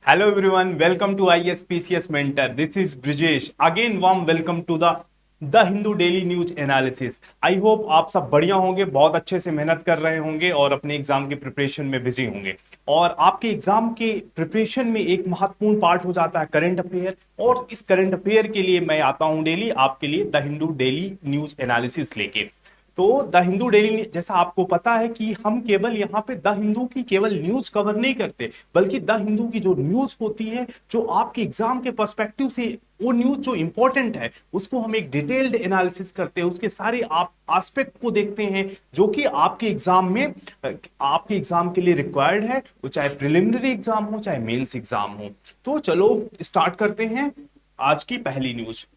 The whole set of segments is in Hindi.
Hello everyone, welcome to ISPCS Mentor. This is Brijesh. Again, warm welcome to the Hindu Daily News Analysis. I hope आप सब बढ़िया होंगे, बहुत अच्छे से मेहनत कर रहे होंगे और अपने एग्जाम के प्रिपरेशन में बिजी होंगे। और आपके एग्जाम के प्रिपरेशन में एक महत्वपूर्ण पार्ट हो जाता है करंट अफेयर। और इस करंट अफेयर के लिए मैं आता हूं डेली आपके लिए the Hindu daily news analysis लेके। तो द हिंदू डेली, जैसा आपको पता है कि हम केवल यहाँ पे द हिंदू की केवल न्यूज कवर नहीं करते, बल्कि द हिंदू की जो न्यूज होती है, जो आपके एग्जाम के पर्सपेक्टिव से वो न्यूज जो इंपॉर्टेंट है, उसको हम एक डिटेल्ड एनालिसिस करते हैं, उसके सारे आप एस्पेक्ट को देखते हैं जो कि आपके एग्जाम के लिए रिक्वायर्ड है, वो चाहे प्रिलिमिनरी एग्जाम हो चाहे मेंस एग्जाम हो। तो चलो स्टार्ट करते हैं आज की पहली न्यूज।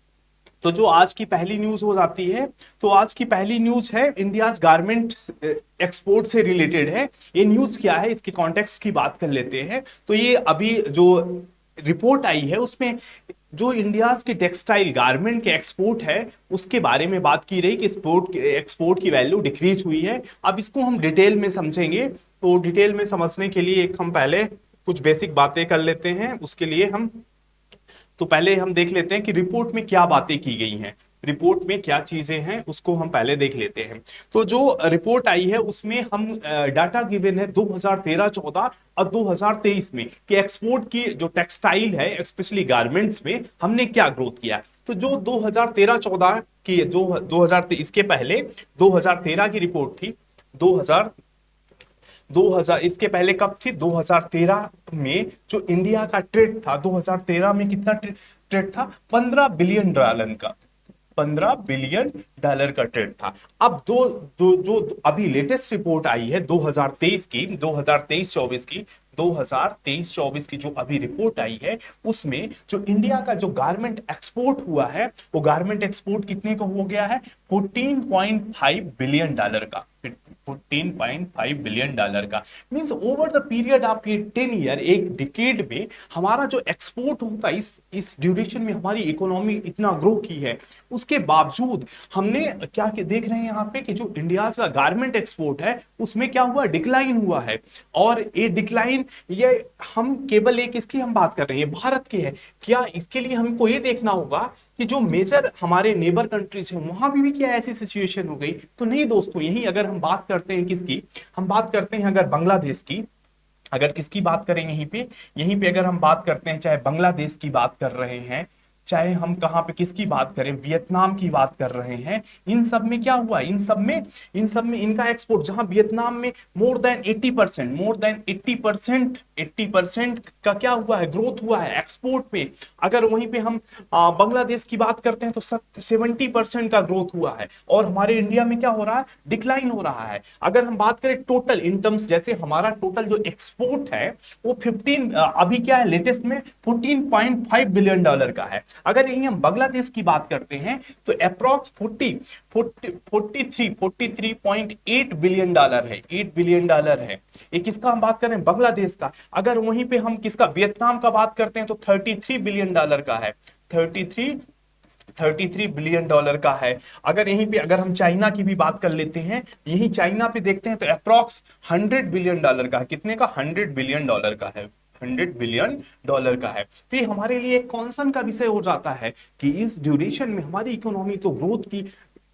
तो जो आज की पहली न्यूज हो जाती है, तो आज की पहली न्यूज है इंडिया गारमेंट एक्सपोर्ट से रिलेटेड है। ये न्यूज क्या है, इसके कॉन्टेक्स्ट की बात कर लेते हैं। तो ये अभी जो रिपोर्ट आई है उसमें जो इंडिया के टेक्सटाइल गारमेंट के एक्सपोर्ट है उसके बारे में बात की रही कि एक्सपोर्ट की वैल्यू डिक्रीज हुई है। अब इसको हम डिटेल में समझेंगे। तो डिटेल में समझने के लिए एक हम पहले कुछ बेसिक बातें कर लेते हैं। उसके लिए हम तो पहले हम देख लेते हैं कि रिपोर्ट में क्या बातें की गई हैं, रिपोर्ट में क्या चीजें हैं उसको हम पहले देख लेते हैं। तो जो रिपोर्ट आई है उसमें हम डाटा गिवन है 2013-14 और 2023 में कि एक्सपोर्ट की जो टेक्सटाइल है स्पेशली गारमेंट्स में हमने क्या ग्रोथ किया। तो जो 2013-14 की जो 2023 इसके पहले 2013 की रिपोर्ट थी। 2000 2000 इसके पहले कब थी, 2013 में जो इंडिया का ट्रेड था, 2013 में कितना ट्रेड था, 15 बिलियन डॉलर का। 15 बिलियन डॉलर का ट्रेड था। अब जो अभी लेटेस्ट रिपोर्ट आई है 2023 की, 2023-24 की, 2023-24 की जो अभी रिपोर्ट आई है उसमें जो इंडिया का जो गारमेंट एक्सपोर्ट हुआ है वो गारमेंट एक्सपोर्ट कितने का हो गया है, 14.5 बिलियन डॉलर का। 14.5 बिलियन डॉलर का means over the period of ये 10 ईयर, एक डिकेड में हमारा जो एक्सपोर्ट होता है, इस ड्यूरेशन में हमारी इकोनॉमी इतना ग्रो की है। उसके बावजूद हमने क्या देख रहे हैं यहाँ पे कि जो इंडिया का गारमेंट एक्सपोर्ट है उसमें क्या हुआ, डिक्लाइन हुआ है। और ये डिक्लाइन, ये हम केवल एक इसकी हम बात कर रहे हैं, भारत के है क्या, इसके लिए हमको ये देखना होगा कि जो मेजर हमारे नेबर कंट्रीज हैं वहां भी क्या ऐसी सिचुएशन हो गई। तो नहीं दोस्तों, यही अगर हम बात करते हैं किसकी, हम बात करते हैं अगर बांग्लादेश की, अगर किसकी बात करें यहीं पे अगर हम बात करते हैं, चाहे बांग्लादेश की बात कर रहे हैं, चाहे हम कहां पे किसकी बात करें, वियतनाम की बात कर रहे हैं, इन सब में क्या हुआ, इन सब में इनका एक्सपोर्ट, जहां वियतनाम में मोर देन 80% 80% का क्या हुआ है, ग्रोथ हुआ है एक्सपोर्ट में। अगर वहीं पे हम बांग्लादेश की बात करते हैं तो 70% का ग्रोथ हुआ है। और हमारे इंडिया में क्या हो रहा है, डिक्लाइन हो रहा है। अगर हम बात करें टोटल इन टर्म्स, जैसे हमारा टोटल जो एक्सपोर्ट है वो 15 अभी क्या है लेटेस्ट में 14.5 बिलियन डॉलर का है। अगर यही हम बांग्लादेश की बात करते हैं तो अप्रॉक्स 43.8 बिलियन डॉलर है, 8 बिलियन डॉलर है। एक किसका हम बात करें, बांग्लादेश का। अगर वहीं पे हम किसका, वियतनाम का बात करते हैं तो 33 बिलियन डॉलर का है, 33 बिलियन डॉलर का है। अगर यहीं पे अगर हम चाइना की भी बात कर लेते हैं, यही चाइना पे देखते हैं तो अप्रॉक्स 100 बिलियन डॉलर का, कितने का, 100 बिलियन डॉलर का है, 100 बिलियन डॉलर का है। तो ये हमारे लिए एक कॉन्सर्न का विषय हो जाता है कि इस ड्यूरेशन में हमारी इकोनॉमी तो ग्रोथ की,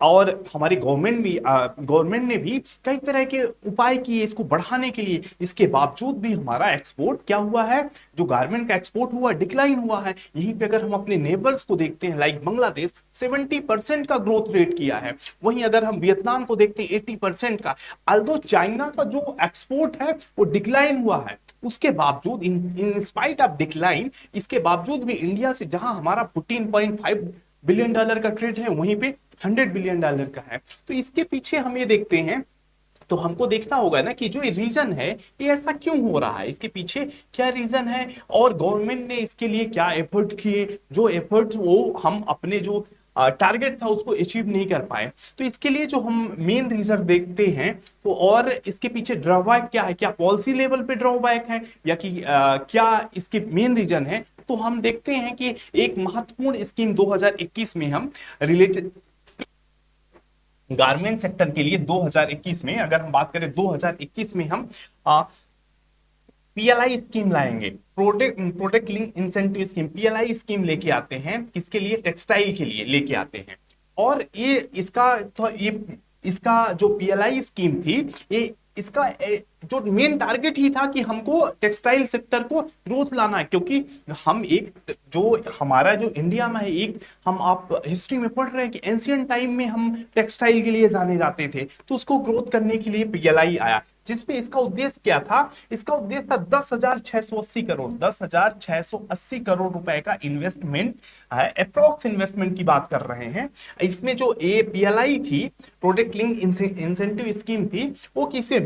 और हमारी गवर्नमेंट ने भी कई तरह के उपाय किए इसको बढ़ाने के लिए, इसके बावजूद भी हमारा एक्सपोर्ट क्या हुआ है, जो गारमेंट का एक्सपोर्ट हुआ डिक्लाइन हुआ है। यहीं पे अगर हम अपने नेबर्स को देखते हैं लाइक बांग्लादेश, 70% का ग्रोथ रेट किया है। वहीं अगर हम वियतनाम को देखते हैं 80% का। अल्दो चाइना का जो एक्सपोर्ट है वो डिक्लाइन हुआ है, उसके बावजूद इन स्पाइट ऑफ डिक्लाइन, इसके बावजूद भी इंडिया से जहां हमारा 14.5 बिलियन डॉलर का ट्रेड है वहीं पे 100 बिलियन डॉलर का है। तो इसके पीछे हम ये देखते हैं, तो हमको देखना होगा ना कि जो ये रीजन है ये ऐसा क्यों हो रहा है, इसके पीछे क्या रीजन है, और गवर्नमेंट ने इसके लिए क्या एफर्ट किए, जो एफर्ट वो हम अपने जो टारगेट था उसको अचीव नहीं कर पाए। तो इसके लिए जो हम मेन रीजन देखते हैं, तो और इसके पीछे ड्रॉबैक क्या है, क्या पॉलिसी लेवल पे ड्रॉबैक है या कि क्या इसके मेन रीजन है। तो हम देखते हैं कि एक महत्वपूर्ण स्कीम 2021 में हम रिलेटेड गारमेंट सेक्टर के लिए 2021 में, अगर हम बात करें 2021 में हम पीएलआई स्कीम लाएंगे, product link incentive scheme, PLI scheme लेके आते हैं, किसके लिए, टेक्सटाइल के लिए लेके आते हैं। और ये इसका तो ये इसका जो पीएलआई स्कीम थी, ये इसका जो मेन टारगेट ही था कि हमको टेक्सटाइल सेक्टर को ग्रोथ लाना है, क्योंकि हम एक जो हमारा जो इंडिया में है, एक हम आप हिस्ट्री में पढ़ रहे हैं कि एंशियंट टाइम में हम टेक्सटाइल के लिए जाने जाते थे, तो उसको ग्रोथ करने के लिए पीएलआई आया, जिसपे इसका उद्देश्य क्या था, इसका उद्देश्य था 10,680 करोड़, 10,680 करोड़ रुपए का इन्वेस्टमेंट है, अप्रोक्स इन्वेस्टमेंट की बात कर रहे हैं। इसमें जो ए पीएलआई थी, प्रोडक्ट लिंक इंसेंटिव स्कीम थी, वो किसे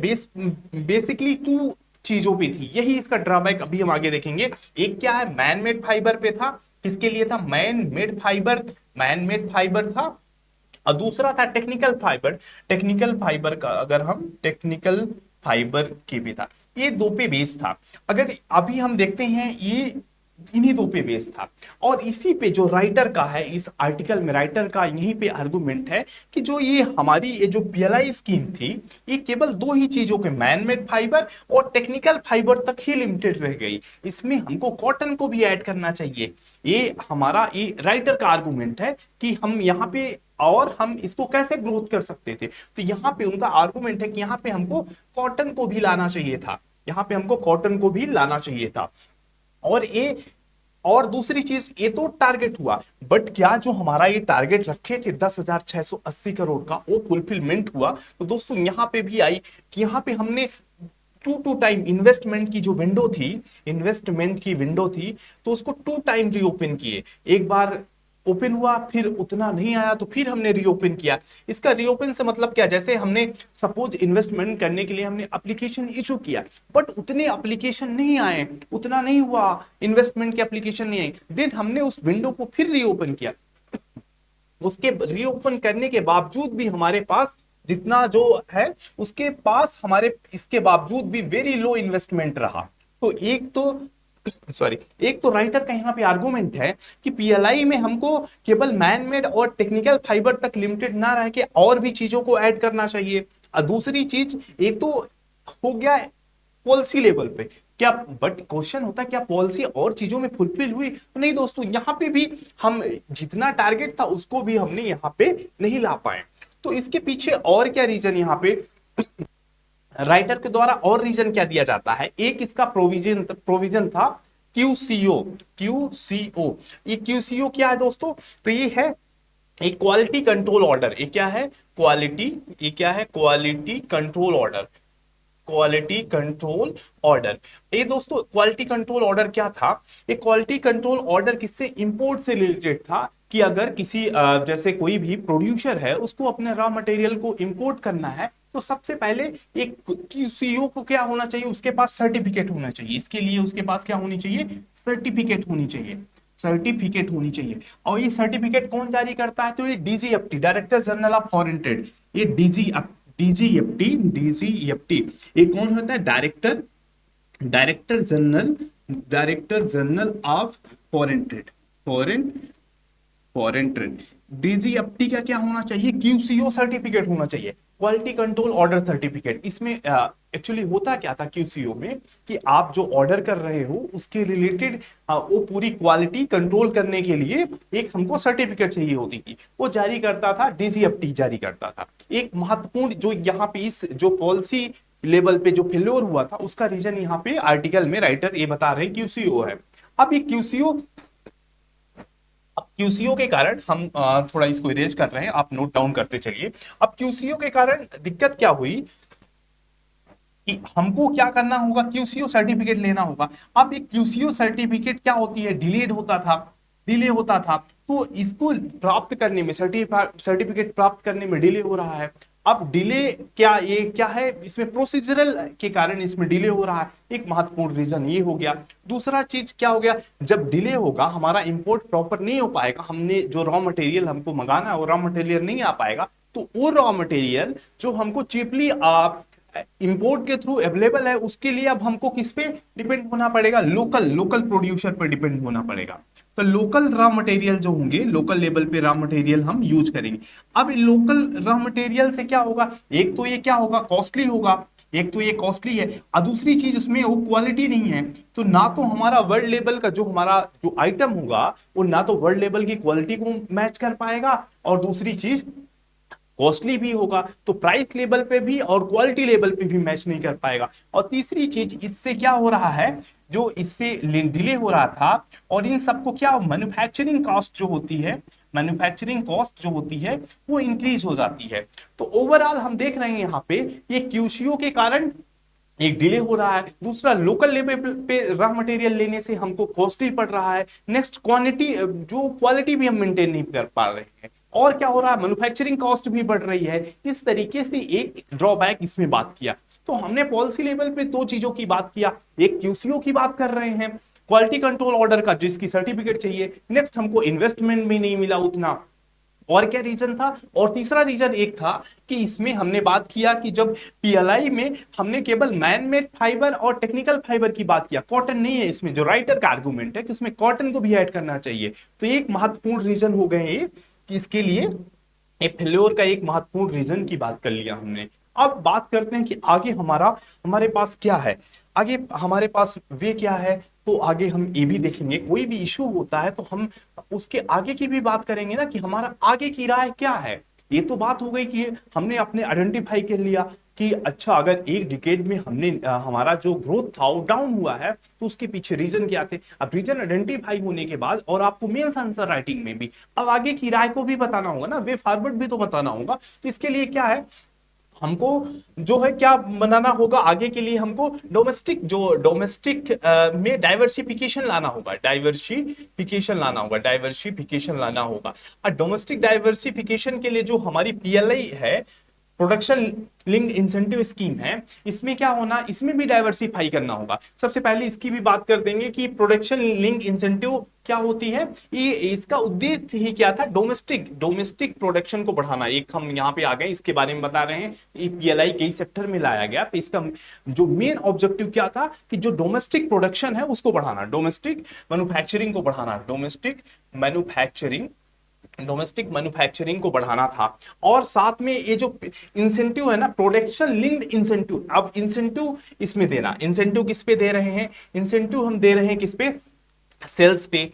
बेसिकली टू चीजों पे थी, यही इसका ड्रॉबैक अभी हम आगे देखेंगे। एक क्या है, मैन मेड फाइबर पे था, किसके लिए था, मैन मेड फाइबर था, और दूसरा था टेक्निकल फाइबर। टेक्निकल फाइबर का अगर हम टेक्निकल फाइबर के भी था, ये दो पे बेस था। अगर अभी हम देखते हैं ये इन्हीं दो पे बेस था, और इसी पे जो राइटर का है, इस आर्टिकल में राइटर का यहीं पे आर्गुमेंट है कि जो ये हमारी ये जो पीएलआई स्कीम थी, ये केवल दो ही चीजों के मैनमेड फाइबर और टेक्निकल फाइबर तक ही लिमिटेड रह गई, इसमें हमको कॉटन को भी ऐड करना चाहिए। ये हमारा ये राइटर का आर्गुमेंट है कि हम यहाँ पे और हम इसको कैसे ग्रोथ कर सकते थे, तो यहाँ पे उनका आर्गुमेंट है कि यहाँ पे हमको कॉटन को भी लाना चाहिए था, यहाँ पे हमको कॉटन को भी लाना चाहिए था। और ये और दूसरी चीज, ये तो टारगेट हुआ, बट क्या जो हमारा ये टारगेट रखे थे 10,680 करोड़ का, वो फुलफिलमेंट हुआ? तो दोस्तों यहां पे भी आई कि यहां पे हमने टू टाइम इन्वेस्टमेंट की जो विंडो थी, इन्वेस्टमेंट की विंडो थी, तो उसको टू टाइम रीओपन किए। एक बार ओपन हुआ, फिर उतना नहीं आया, तो फिर हमने रीओपन किया। इसका रीओपन से मतलब क्या, जैसे हमने सपोज इन्वेस्टमेंट करने के लिए हमने एप्लीकेशन इशू किया, बट उतने एप्लीकेशन नहीं आए, उतना नहीं हुआ, इन्वेस्टमेंट के एप्लीकेशन नहीं आए, देन हमने उस विंडो को फिर रीओपन किया। उसके रीओपन करने के बावजूद भी हमारे पास जितना जो है, उसके पास हमारे इसके बावजूद भी वेरी लो इन्वेस्टमेंट रहा। तो एक तो राइटर का यहाँ पे आर्गुमेंट है कि पीएलआई में हमको केवल मैन मेड और टेक्निकल फाइबर तक लिमिटेड ना रह के और भी चीजों को ऐड करना चाहिए। और दूसरी चीज, ये तो हो गया पॉलिसी लेवल पे, क्या बट क्वेश्चन होता है क्या पॉलिसी और चीजों में फुलफिल हुई? तो नहीं दोस्तों, यहाँ पे भी हम जितना टारगेट था उसको भी हमने यहाँ पे नहीं ला पाए। तो इसके पीछे और क्या रीजन यहाँ पे राइटर के द्वारा और रीजन क्या दिया जाता है? एक इसका प्रोविजन था क्यूसीओ। ये क्यूसीओ क्या है दोस्तों? तो ये है एक क्वालिटी कंट्रोल ऑर्डर। ये क्या है? Quality control order. Quality control order. ये दोस्तों क्वालिटी कंट्रोल ऑर्डर क्या था? ये क्वालिटी कंट्रोल ऑर्डर किससे, इंपोर्ट से रिलेटेड था, कि अगर किसी जैसे कोई भी प्रोड्यूसर है, उसको अपने रॉ मटेरियल को इंपोर्ट करना है, तो सबसे पहले एक क्यूसीओ को क्या होना चाहिए, उसके पास सर्टिफिकेट होना चाहिए। इसके लिए उसके पास क्या होनी चाहिए? सर्टिफिकेट होनी चाहिए, सर्टिफिकेट होनी चाहिए। और ये सर्टिफिकेट कौन जारी करता है? तो ये DGFT, director general of foreign trade. ये डीजीएफटी ये कौन होता है? Director general of foreign trade, foreign trade. DGFT का क्या होना चाहिए? क्यूसीओ सर्टिफिकेट होना चाहिए, क्वालिटी कंट्रोल ऑर्डर सर्टिफिकेट। इसमें एक्चुअली होता क्या था क्यूसीओ में, कि आप जो ऑर्डर कर रहे हो उसके रिलेटेड वो पूरी क्वालिटी कंट्रोल करने के लिए एक हमको सर्टिफिकेट चाहिए होती थी, वो जारी करता था डीजीएफटी, जारी करता था। एक महत्वपूर्ण जो यहाँ पे इस जो पॉलिसी लेवल पे जो फेल्योर हुआ था, उसका रीजन यहाँ पे आर्टिकल में राइटर ये बता रहे हैं क्यूसीओ है। अब ये क्यूसीओ के कारण हम थोड़ा इसको इरेज कर रहे हैं, आप नोट डाउन करते चलिए। अब क्यूसीओ के कारण दिक्कत क्या हुई कि हमको क्या करना होगा, क्यूसीओ सर्टिफिकेट लेना होगा। अब ये क्यूसीओ सर्टिफिकेट क्या होती है? डिले होता था, तो इसको प्राप्त करने में, सर्टिफिकेट प्राप्त करने में डिले हो रहा है। अब डिले क्या है इसमें? प्रोसीजरल के कारण इसमें डिले हो रहा है, एक महत्वपूर्ण रीजन ये हो गया। दूसरा चीज क्या हो गया? जब डिले होगा, हमारा इंपोर्ट प्रॉपर नहीं हो पाएगा, हमने जो रॉ मटेरियल हमको मंगाना है वो रॉ मटेरियल नहीं आ पाएगा, तो वो रॉ मटेरियल जो हमको चीपली इंपोर्ट के थ्रू अवेलेबल है, उसके लिए अब हमको किस पे डिपेंड होना पड़ेगा? लोकल प्रोड्यूसर पर डिपेंड होना पड़ेगा। तो लोकल रॉ मटेरियल जो होंगे, लोकल लेवल पे रॉ मटेरियल हम यूज करेंगे। अब लोकल रॉ मटेरियल से क्या होगा? एक तो ये क्या होगा? कॉस्टली होगा, एक तो ये कॉस्टली है और दूसरी चीज उसमें वो क्वालिटी नहीं है। तो ना तो हमारा वर्ल्ड लेवल का जो हमारा जो आइटम होगा वो ना तो वर्ल्ड लेवल की क्वालिटी को मैच कर पाएगा और दूसरी चीज कॉस्टली भी होगा, तो प्राइस लेवल पे भी और क्वालिटी लेवल पे भी मैच नहीं कर पाएगा। और तीसरी चीज इससे क्या हो रहा है, जो इससे डिले हो रहा था और इन सबको क्या मैन्युफैक्चरिंग कॉस्ट जो होती है, मैन्युफैक्चरिंग कॉस्ट जो होती है वो इंक्रीज हो जाती है। तो ओवरऑल हम देख रहे हैं यहाँ पे ये क्यूसीओ के कारण एक डिले हो रहा है, दूसरा लोकल लेवल पे रॉ मटेरियल लेने से हमको कॉस्टली पड़ रहा है, नेक्स्ट क्वांटिटी जो क्वालिटी भी हम मेंटेन नहीं कर पा रहे हैं, और क्या हो रहा है मैन्युफैक्चरिंग कॉस्ट भी बढ़ रही है। इस तरीके से एक ड्रॉबैक इसमें बात किया। तो हमने पॉलिसी लेवल पे दो चीजों की बात किया, एक क्यूसीओ की बात कर रहे हैं, क्वालिटी कंट्रोल ऑर्डर का जिसकी सर्टिफिकेट चाहिए, नेक्स्ट हमको इन्वेस्टमेंट भी नहीं मिला उतना, और क्या रीजन था, और तीसरा रीजन एक था कि इसमें हमने बात किया कि जब पीएलआई में हमने केवल मैन मेड फाइबर और टेक्निकल फाइबर की बात किया, कॉटन नहीं है इसमें, जो राइटर का आर्गुमेंट है कि उसमें कॉटन को भी ऐड करना चाहिए। तो एक महत्वपूर्ण रीजन हो गए कि इसके लिए ये फेल्योर का एक महत्वपूर्ण रीजन की बात कर लिया हमने। अब बात करते हैं कि आगे हमारे पास क्या है, आगे हमारे पास वे क्या है। तो आगे हम ये भी देखेंगे, कोई भी इशू होता है तो हम उसके आगे की भी बात करेंगे ना कि हमारा आगे की राय क्या है। ये तो बात हो गई कि हमने अपने आइडेंटिफाई कर लिया कि अच्छा अगर एक डिकेड में हमने हमारा जो ग्रोथ था वो डाउन हुआ है तो उसके पीछे रीजन क्या थे। अब रीजन आइडेंटिफाई होने के बाद और आपको मेंस आंसर राइटिंग में भी अब आगे की राय को भी बताना होगा ना, वे फॉरवर्ड भी तो बताना होगा। तो इसके लिए क्या है, हमको जो है क्या बनाना होगा आगे के लिए, हमको डोमेस्टिक में डाइवर्सिफिकेशन लाना होगा, डाइवर्सिफिकेशन लाना होगा। और डोमेस्टिक डाइवर्सिफिकेशन के लिए जो हमारी पीएलआई है, प्रोडक्शन लिंक्ड इंसेंटिव स्कीम है, इसमें क्या होना, इसमें भी डाइवर्सिफाई करना होगा। सबसे पहले इसकी भी बात कर देंगे कि प्रोडक्शन लिंक्ड इंसेंटिव क्या होती है। ये इसका उद्देश्य ही क्या था, डोमेस्टिक प्रोडक्शन को बढ़ाना। एक हम यहाँ पे आ गए, इसके बारे में बता रहे हैं, ये पीएलआई कई सेक्टर में लाया गया, तो इसका जो मेन ऑब्जेक्टिव क्या था कि जो डोमेस्टिक प्रोडक्शन है उसको बढ़ाना, डोमेस्टिक मैन्युफैक्चरिंग को बढ़ाना, डोमेस्टिक मैन्युफैक्चरिंग को बढ़ाना था। और साथ में ये जो इंसेंटिव है ना, प्रोडक्शन लिंक्ड इंसेंटिव, अब इंसेंटिव इसमें देना, इंसेंटिव किस पे दे रहे हैं, इंसेंटिव हम दे रहे हैं किस पे, सेल्स पे,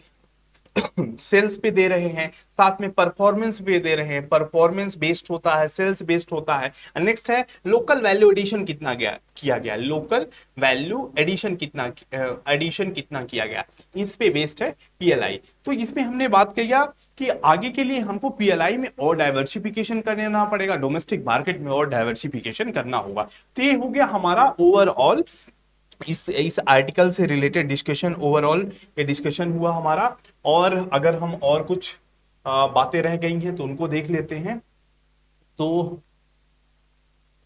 सेल्स पे दे रहे हैं, साथ में परफॉर्मेंस पे दे रहे हैं, परफॉर्मेंस बेस्ड होता है, सेल्स बेस्ड होता है। नेक्स्ट है लोकल वैल्यू एडिशन कितना किया गया, लोकल वैल्यू एडिशन कितना किया गया, इस पे बेस्ड है पीएलआई। तो इसमें हमने बात किया कि आगे के लिए हमको पीएलआई में और डाइवर्सिफिकेशन करना पड़ेगा, डोमेस्टिक मार्केट में और डाइवर्सिफिकेशन करना होगा। तो ये हो गया हमारा ओवरऑल इस आर्टिकल से रिलेटेड डिस्कशन, ओवरऑल ये डिस्कशन हुआ हमारा। और अगर हम और कुछ बातें रह गई हैं तो उनको देख लेते हैं। तो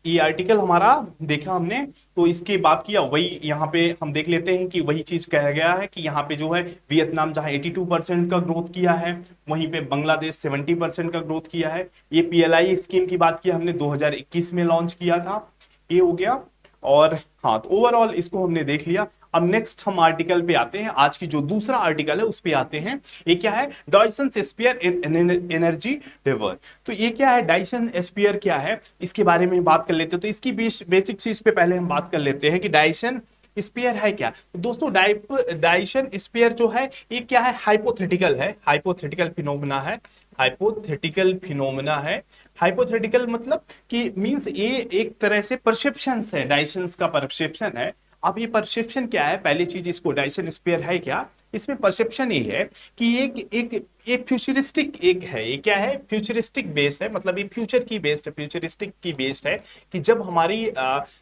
ये आर्टिकल हमारा देखा हमने, तो इसकी बात किया, वही यहाँ पे हम देख लेते हैं कि वही चीज कहा गया है कि यहाँ पे जो है वियतनाम जहाँ 82% का ग्रोथ किया है, वहीं पे बांग्लादेश 70% का ग्रोथ किया है। ये पीएलआई स्कीम की बात की हमने 2021 में लॉन्च किया था, ये हो गया। और हाँ, तो ओवरऑल इसको हमने देख लिया। अब नेक्स्ट हम आर्टिकल पे आते हैं, आज की जो दूसरा आर्टिकल है उस पे आते हैं। ये क्या है, डायसन स्फीयर इन एनर्जी डेवर। तो ये क्या है, डायसन स्फीयर क्या है, इसके बारे में बात कर लेते हैं। तो इसकी बेसिक चीज पे पहले हम बात कर लेते हैं कि डायसन स्फीयर है क्या। तो दोस्तों डायसन स्फीयर जो है ये क्या है, हाइपोथेटिकल फिनोमेना है, हाइपोथेटिकल मतलब कि मींस ये एक तरह से परसेप्शन है, डायसन का परसेप्शन है। अब ये परसेप्शन क्या है, पहली चीज इसको डायसन स्फीयर है क्या, इसमें परसेप्शन ये है कि एक फ्यूचरिस्टिक एक है, ये क्या है, फ्यूचरिस्टिक बेस्ड है, मतलब ये फ्यूचर की बेस्ड है, फ्यूचरिस्टिक की बेस्ड है कि जब हमारी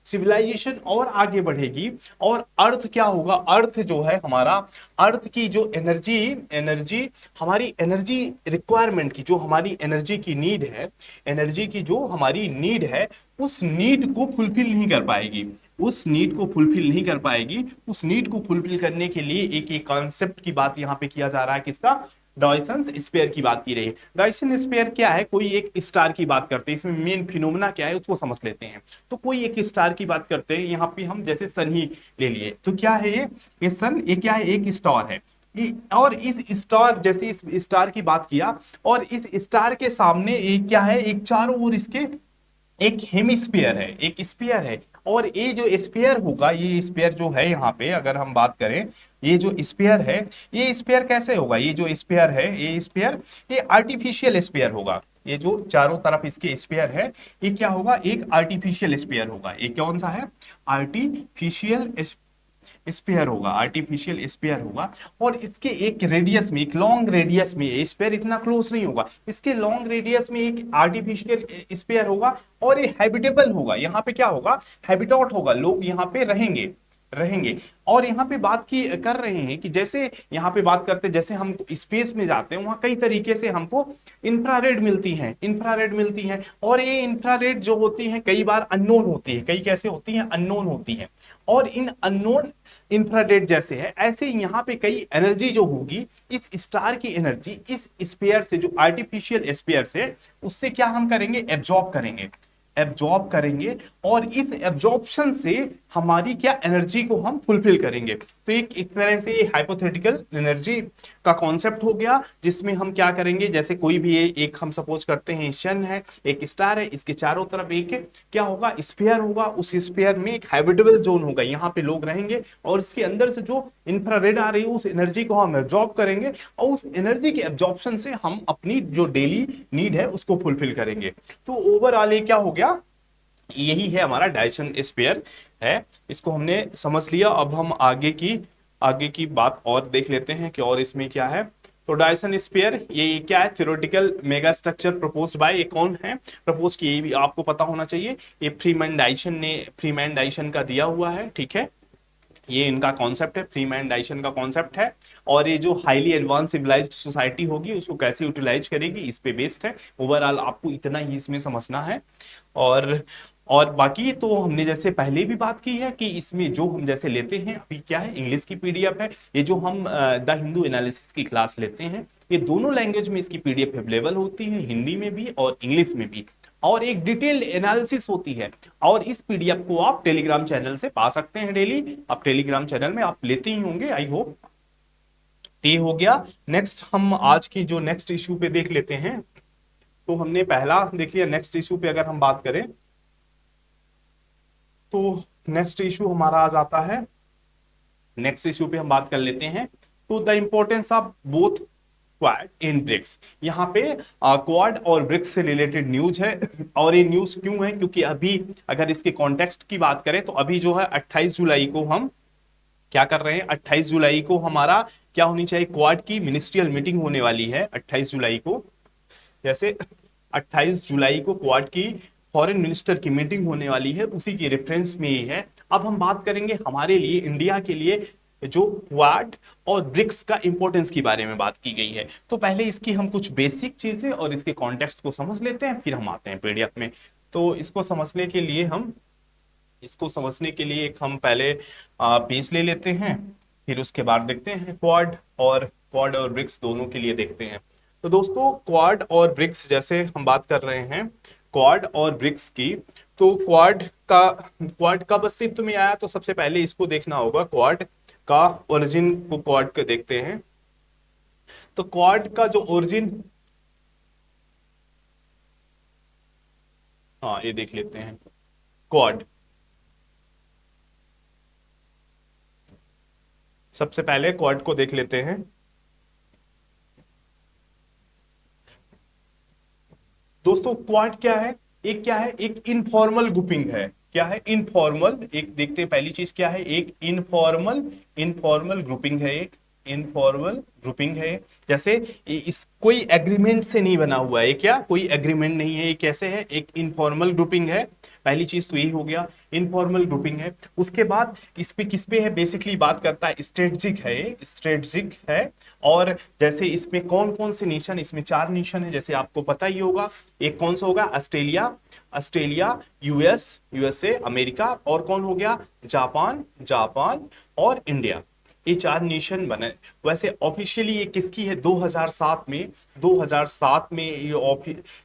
सिविलाइजेशन और आगे बढ़ेगी और अर्थ क्या होगा, अर्थ जो है हमारा, अर्थ की जो एनर्जी हमारी एनर्जी रिक्वायरमेंट की, जो हमारी एनर्जी की नीड है, एनर्जी की जो हमारी नीड है, उस नीड को फुलफिल नहीं कर पाएगी, उस नीड को फुलफिल करने के लिए एक कॉन्सेप्ट की बात यहाँ पे किया जा रहा है, किसका, डायसन स्फीयर की बात की रही है। डायसन स्फीयर क्या है, कोई एक स्टार की बात करते हैं, इसमें मेन फिनोमेना क्या है उसको समझ लेते हैं। तो कोई एक स्टार की बात करते हैं, यहाँ पे हम जैसे सन ही ले लिए, तो क्या है ये सन, ये क्या है, एक स्टार है। और इस स्टार, जैसे इस स्टार की बात किया, और इस स्टार के सामने एक क्या है, एक चारों ओर इसके एक हेमिस्फीयर है, एक स्फीयर है। और ये जो स्फीयर होगा, ये स्फीयर जो है यहाँ पे अगर हम बात करें, ये जो स्फीयर है, ये स्फीयर कैसे होगा, ये जो स्फीयर है, ये स्फीयर, ये आर्टिफिशियल स्फीयर होगा। ये जो चारों तरफ इसके स्फीयर है, ये क्या होगा, एक आर्टिफिशियल स्फीयर होगा। ये कौन सा है, आर्टिफिशियल स्पेयर होगा, आर्टिफिशियल स्पेयर होगा। और इसके एक रेडियस में, एक लॉन्ग रेडियस में, स्पेयर इतना क्लोज नहीं होगा, इसके लॉन्ग रेडियस में एक आर्टिफिशियल स्पेयर होगा। और ये हैबिटेबल होगा, यहाँ पे क्या होगा, हैबिटॉट होगा, लोग यहाँ पे रहेंगे, रहेंगे। और यहाँ पे बात की कर रहे हैं कि जैसे यहाँ पे बात करते हैं, जैसे हम स्पेस में जाते हैं, वहां कई तरीके से हमको इंफ्रारेड मिलती हैं, इंफ्रारेड मिलती हैं। और ये इंफ्रारेड जो होती हैं कई बार अननोन होती है, कई कैसे होती हैं, अननोन होती हैं। और इन अननोन इंफ्रारेड जैसे है, ऐसे यहाँ पे कई एनर्जी जो होगी, इस स्टार की एनर्जी इस स्पेयर से, जो आर्टिफिशियल स्पेयर से, उससे क्या हम करेंगे, एब्जॉर्ब करेंगे, एब्जॉर्ब करेंगे। और इस एब्जॉर्प्शन से हमारी क्या एनर्जी को हम फुलफिल करेंगे। तो एक तरह से ये हाइपोथेटिकल एनर्जी का कॉन्सेप्ट हो गया, जिसमें हम क्या करेंगे, जैसे कोई भी एक हम सपोज करते हैं सन है, एक स्टार है, इसके चारों तरफ एक क्या होगा, स्फीयर होगा। उस स्फीयर में एक हैबिटेबल जोन होगा, यहाँ पे लोग रहेंगे। और इसके अंदर से जो इंफ्रारेड आ रही है, उस एनर्जी को हम एब्जॉर्ब करेंगे, और उस एनर्जी के एब्जॉर्प्शन से हम अपनी जो डेली नीड है उसको फुलफिल करेंगे। तो ओवरऑल ये क्या हो गया, यही है हमारा डायसन स्पेयर है। इसको हमने समझ लिया। अब हम आगे की बात और देख लेते हैं कि और इसमें क्या है। तो डायसन स्पेयर ये क्या है, theoretical mega structure proposed by, ये कौन है प्रपोज की, ये भी आपको पता होना चाहिए। ये फ्रीमैन डाइसन का दिया हुआ है, ठीक है। ये इनका कॉन्सेप्ट है, फ्रीमैन डाइसन का कॉन्सेप्ट है। और ये जो हाईली एडवांस सिविलाइज्ड सोसाइटी होगी, उसको कैसे यूटिलाइज करेगी, इस पे बेस्ड है। ओवरऑल आपको इतना ही इसमें समझना है। और और बाकी तो हमने जैसे पहले भी बात की है कि इसमें जो हम जैसे लेते हैं, अभी क्या है, इंग्लिश की पीडीएफ है। ये जो हम द हिंदू एनालिसिस की क्लास लेते हैं, ये दोनों लैंग्वेज में इसकी पीडीएफ अवेलेबल होती है, हिंदी में भी और इंग्लिश में भी। और एक डिटेल्ड एनालिसिस होती है। और इस पीडीएफ को आप टेलीग्राम चैनल से पा सकते हैं डेली। आप टेलीग्राम चैनल में आप लेते ही होंगे, आई होप। ये हो गया। नेक्स्ट हम आज की जो नेक्स्ट इशू पे देख लेते हैं। तो हमने पहला देख लिया, नेक्स्ट इशू पे अगर हम बात करें तो नेक्स्ट इशू हमारा आ जाता है, नेक्स्ट इशू पे हम बात कर लेते हैं। तो the importance of both Quad in BRICS. यहाँ पे क्वाड और ब्रिक्स से रिलेटेड न्यूज है। और ये न्यूज क्यों है, क्योंकि अभी अगर इसके कॉन्टेक्स्ट की बात करें तो अभी जो है 28 जुलाई को हम क्या कर रहे हैं, 28 जुलाई को हमारा क्या होनी चाहिए, क्वाड की मिनिस्ट्रियल मीटिंग होने वाली है 28 जुलाई को। जैसे 28 जुलाई को क्वाड की फॉरेन मिनिस्टर की मीटिंग होने वाली है, उसी के रेफरेंस में ये है। अब हम बात करेंगे हमारे लिए, इंडिया के लिए जो क्वाड और ब्रिक्स का इंपॉर्टेंस के बारे में बात की गई है। तो पहले इसकी हम कुछ बेसिक चीजें और इसके कॉन्टेक्स्ट को समझ लेते हैं, फिर हम आते हैं पीडीएफ में। तो इसको समझने के लिए एक हम पहले पेज ले लेते हैं, फिर उसके बाद देखते हैं क्वाड और ब्रिक्स दोनों के लिए देखते हैं। तो दोस्तों, क्वाड और ब्रिक्स जैसे हम बात कर रहे हैं, क्वाड और ब्रिक्स की, तो क्वाड कब अस्तित्व में आया, तो सबसे पहले इसको देखना होगा, क्वाड का ओरिजिन को क्वाड के देखते हैं। तो क्वाड का जो ओरिजिन, हाँ ये देख लेते हैं क्वाड। सबसे पहले क्वाड को देख लेते हैं। दोस्तों क्वाड क्या है, एक क्या है, एक इनफॉर्मल ग्रुपिंग है। क्या है, इनफॉर्मल, एक देखते हैं पहली चीज क्या है, एक इनफॉर्मल ग्रुपिंग है, एक इनफॉर्मल ग्रुपिंग है। जैसे इस कोई एग्रीमेंट से नहीं बना हुआ है, क्या कोई एग्रीमेंट नहीं है, ये कैसे है, एक इनफॉर्मल ग्रुपिंग है। पहली चीज तो यही हो गया, इनफॉर्मल ग्रुपिंग है। उसके बाद इस पे किस पे है, बेसिकली बात करता है, स्ट्रेटजिक है, स्ट्रेटजिक है। और जैसे इसमें कौन कौन से नेशन, इसमें 4 नेशन है, जैसे आपको पता ही होगा। एक कौन सा होगा, ऑस्ट्रेलिया, यूएसए अमेरिका, और कौन हो गया, जापान और इंडिया। ये 4 नेशन बने। वैसे ऑफिशियली ये किसकी है, 2007 में, 2007 में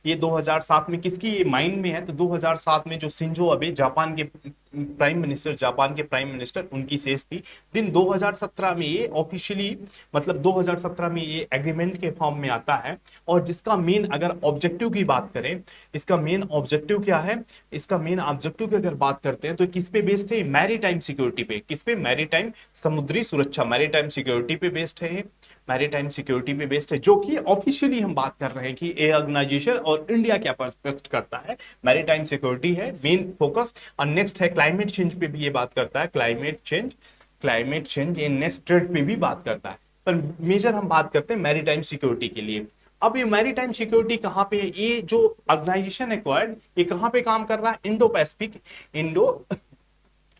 ये 2007 में किसकी माइंड में है, तो 2007 में जो शिंजो अबे जापान के प्राइम मिनिस्टर, जापान के प्राइम मिनिस्टर, उनकी शेष थी। दिन 2017 में ये ऑफिशियली, मतलब 2017 में ये एग्रीमेंट के फॉर्म में आता है। और जिसका मेन अगर ऑब्जेक्टिव की बात करें, इसका मेन ऑब्जेक्टिव क्या है, इसका मेन ऑब्जेक्टिव की अगर बात करते हैं तो किस पे बेस्ड है, मैरीटाइम सिक्योरिटी पे। किस पे, मैरीटाइम, समुद्री सुरक्षा, मैरीटाइम सिक्योरिटी पे बेस्ड है, मैरीटाइम सिक्योरिटी पे बेस्ड है। जो कि ऑफिशियली हम बात कर रहे हैं कि ये ऑर्गेनाइजेशन और इंडिया क्या पर्सपेक्ट करता है, मैरीटाइम सिक्योरिटी है मेन फोकस। और नेक्स्ट है क्लाइमेट चेंज पे भी ये बात करता है, क्लाइमेट चेंज, क्लाइमेट चेंज ये नेक्स्ट ट्रेड पे भी बात करता है। पर मेजर हम बात करते हैं मैरीटाइम सिक्योरिटी के लिए। अब ये मैरीटाइम सिक्योरिटी कहां पे है, ये जो ऑर्गेनाइजेशन एक्वायर्ड, ये कहां पे काम कर रहा है, Indo Pacific,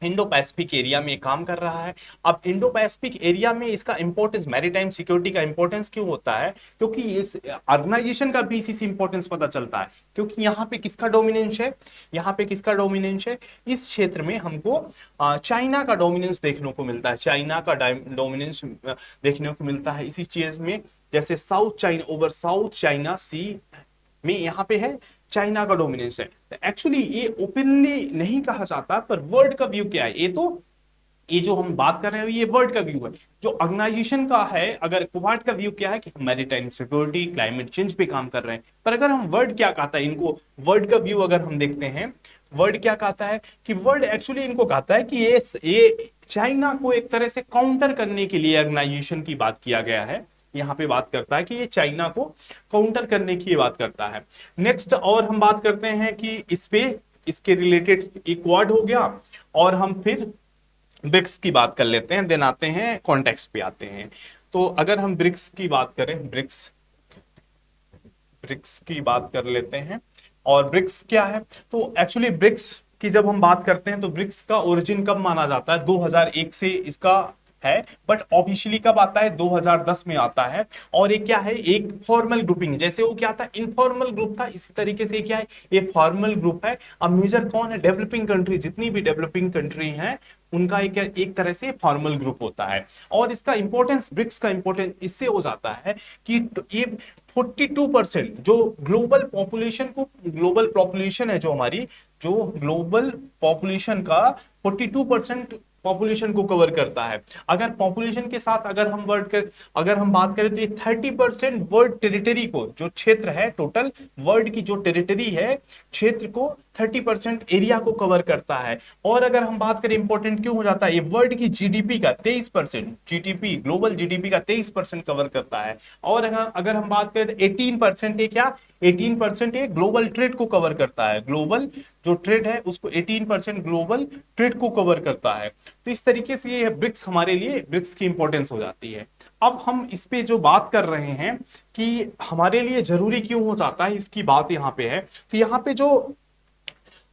Indo Pacific area में काम कर रहा है। अब इंडो पैसिफिक एरिया में इसका इंपॉर्टेंस, मैरीटाइम सिक्योरिटी का इंपॉर्टेंस क्यों होता है, क्योंकि इस ऑर्गेनाइजेशन का भी इसी से इंपॉर्टेंस पता चलता है। क्योंकि यहाँ पे किसका डोमिनेंस है, यहाँ पे किसका डोमिनेंस है, इस क्षेत्र में हमको चाइना का डोमिनेंस देखने को मिलता है, चाइना का डोमिनेंस देखने को मिलता है इसी चीज में। जैसे south China, over south China sea में यहाँ पे है चाइना का डोमिनेंस है। एक्चुअली ये ओपनली नहीं कहा जाता, पर वर्ल्ड का व्यू क्या है, ये तो ये जो हम बात कर रहे हैं ये वर्ल्ड का व्यू है। जो ऑर्गेनाइजेशन का है, अगर क्वाड का व्यू क्या है कि हम मैरीटाइम सिक्योरिटी, क्लाइमेट चेंज पे काम कर रहे हैं। पर अगर हम वर्ल्ड क्या कहता है इनको, वर्ल्ड का व्यू अगर हम देखते हैं, वर्ल्ड क्या कहता है कि वर्ल्ड एक्चुअली इनको कहता है कि ये चाइना को एक तरह से काउंटर करने के लिए ऑर्गेनाइजेशन की बात किया गया है। यहाँ पे बात करता है कि ये चाइना को काउंटर करने की बात करता है। नेक्स्ट और हम बात करते हैं कि इस पे, इसके रिलेटेड एक क्वाड हो गया। और हम फिर ब्रिक्स की बात कर लेते हैं, देन आते हैं कॉन्टेक्स्ट पे आते हैं। तो अगर हम ब्रिक्स की बात करें, ब्रिक्स, ब्रिक्स की बात कर लेते हैं। और ब्रिक्स क्या है, तो एक्चुअली ब्रिक्स की जब हम बात करते हैं तो ब्रिक्स का ओरिजिन कब माना जाता है, 2001 से इसका है। बट ऑफिशियली कब आता है, 2010 में आता है। और ये क्या है, एक फॉर्मल ग्रुपिंग, जैसे वो क्या था, इनफॉर्मल ग्रुप था, इसी तरीके से क्या है, ये फॉर्मल ग्रुप है। अब मेजर कौन है, डेवलपिंग कंट्री, जितनी भी डेवलपिंग कंट्री हैं उनका एक तरह से फॉर्मल ग्रुप होता है। और इसका इंपॉर्टेंस, ब्रिक्स का इंपॉर्टेंस इससे हो जाता है कि ये 42% जो ग्लोबल पॉपुलेशन को, ग्लोबल पॉपुलेशन है जो हमारी, जो ग्लोबल पॉपुलेशन का 42% पॉपुलेशन को कवर करता है। अगर पॉपुलेशन के साथ अगर हम बात करें तो ये 30% वर्ल्ड टेरिटरी को, जो क्षेत्र है टोटल वर्ल्ड की जो टेरिटरी है, क्षेत्र को 30% एरिया को कवर करता है। और अगर हम बात करें इंपॉर्टेंट क्यों हो जाता है, ये वर्ल्ड की जीडीपी का 23%, जीडीपी, ग्लोबल जीडीपी का 23% कवर करता है। और अगर हम बात करें 18% ये क्या, 18% ये ग्लोबल ट्रेड को कवर करता है, ग्लोबल जो ट्रेड है उसको 18% ग्लोबल ट्रेड को कवर करता है। तो इस तरीके से ये ब्रिक्स हमारे लिए, ब्रिक्स की इंपॉर्टेंस हो जाती है। अब हम इस पे जो बात कर रहे हैं कि हमारे लिए जरूरी क्यों हो जाता है, इसकी बात यहाँ पे है। तो यहाँ पे जो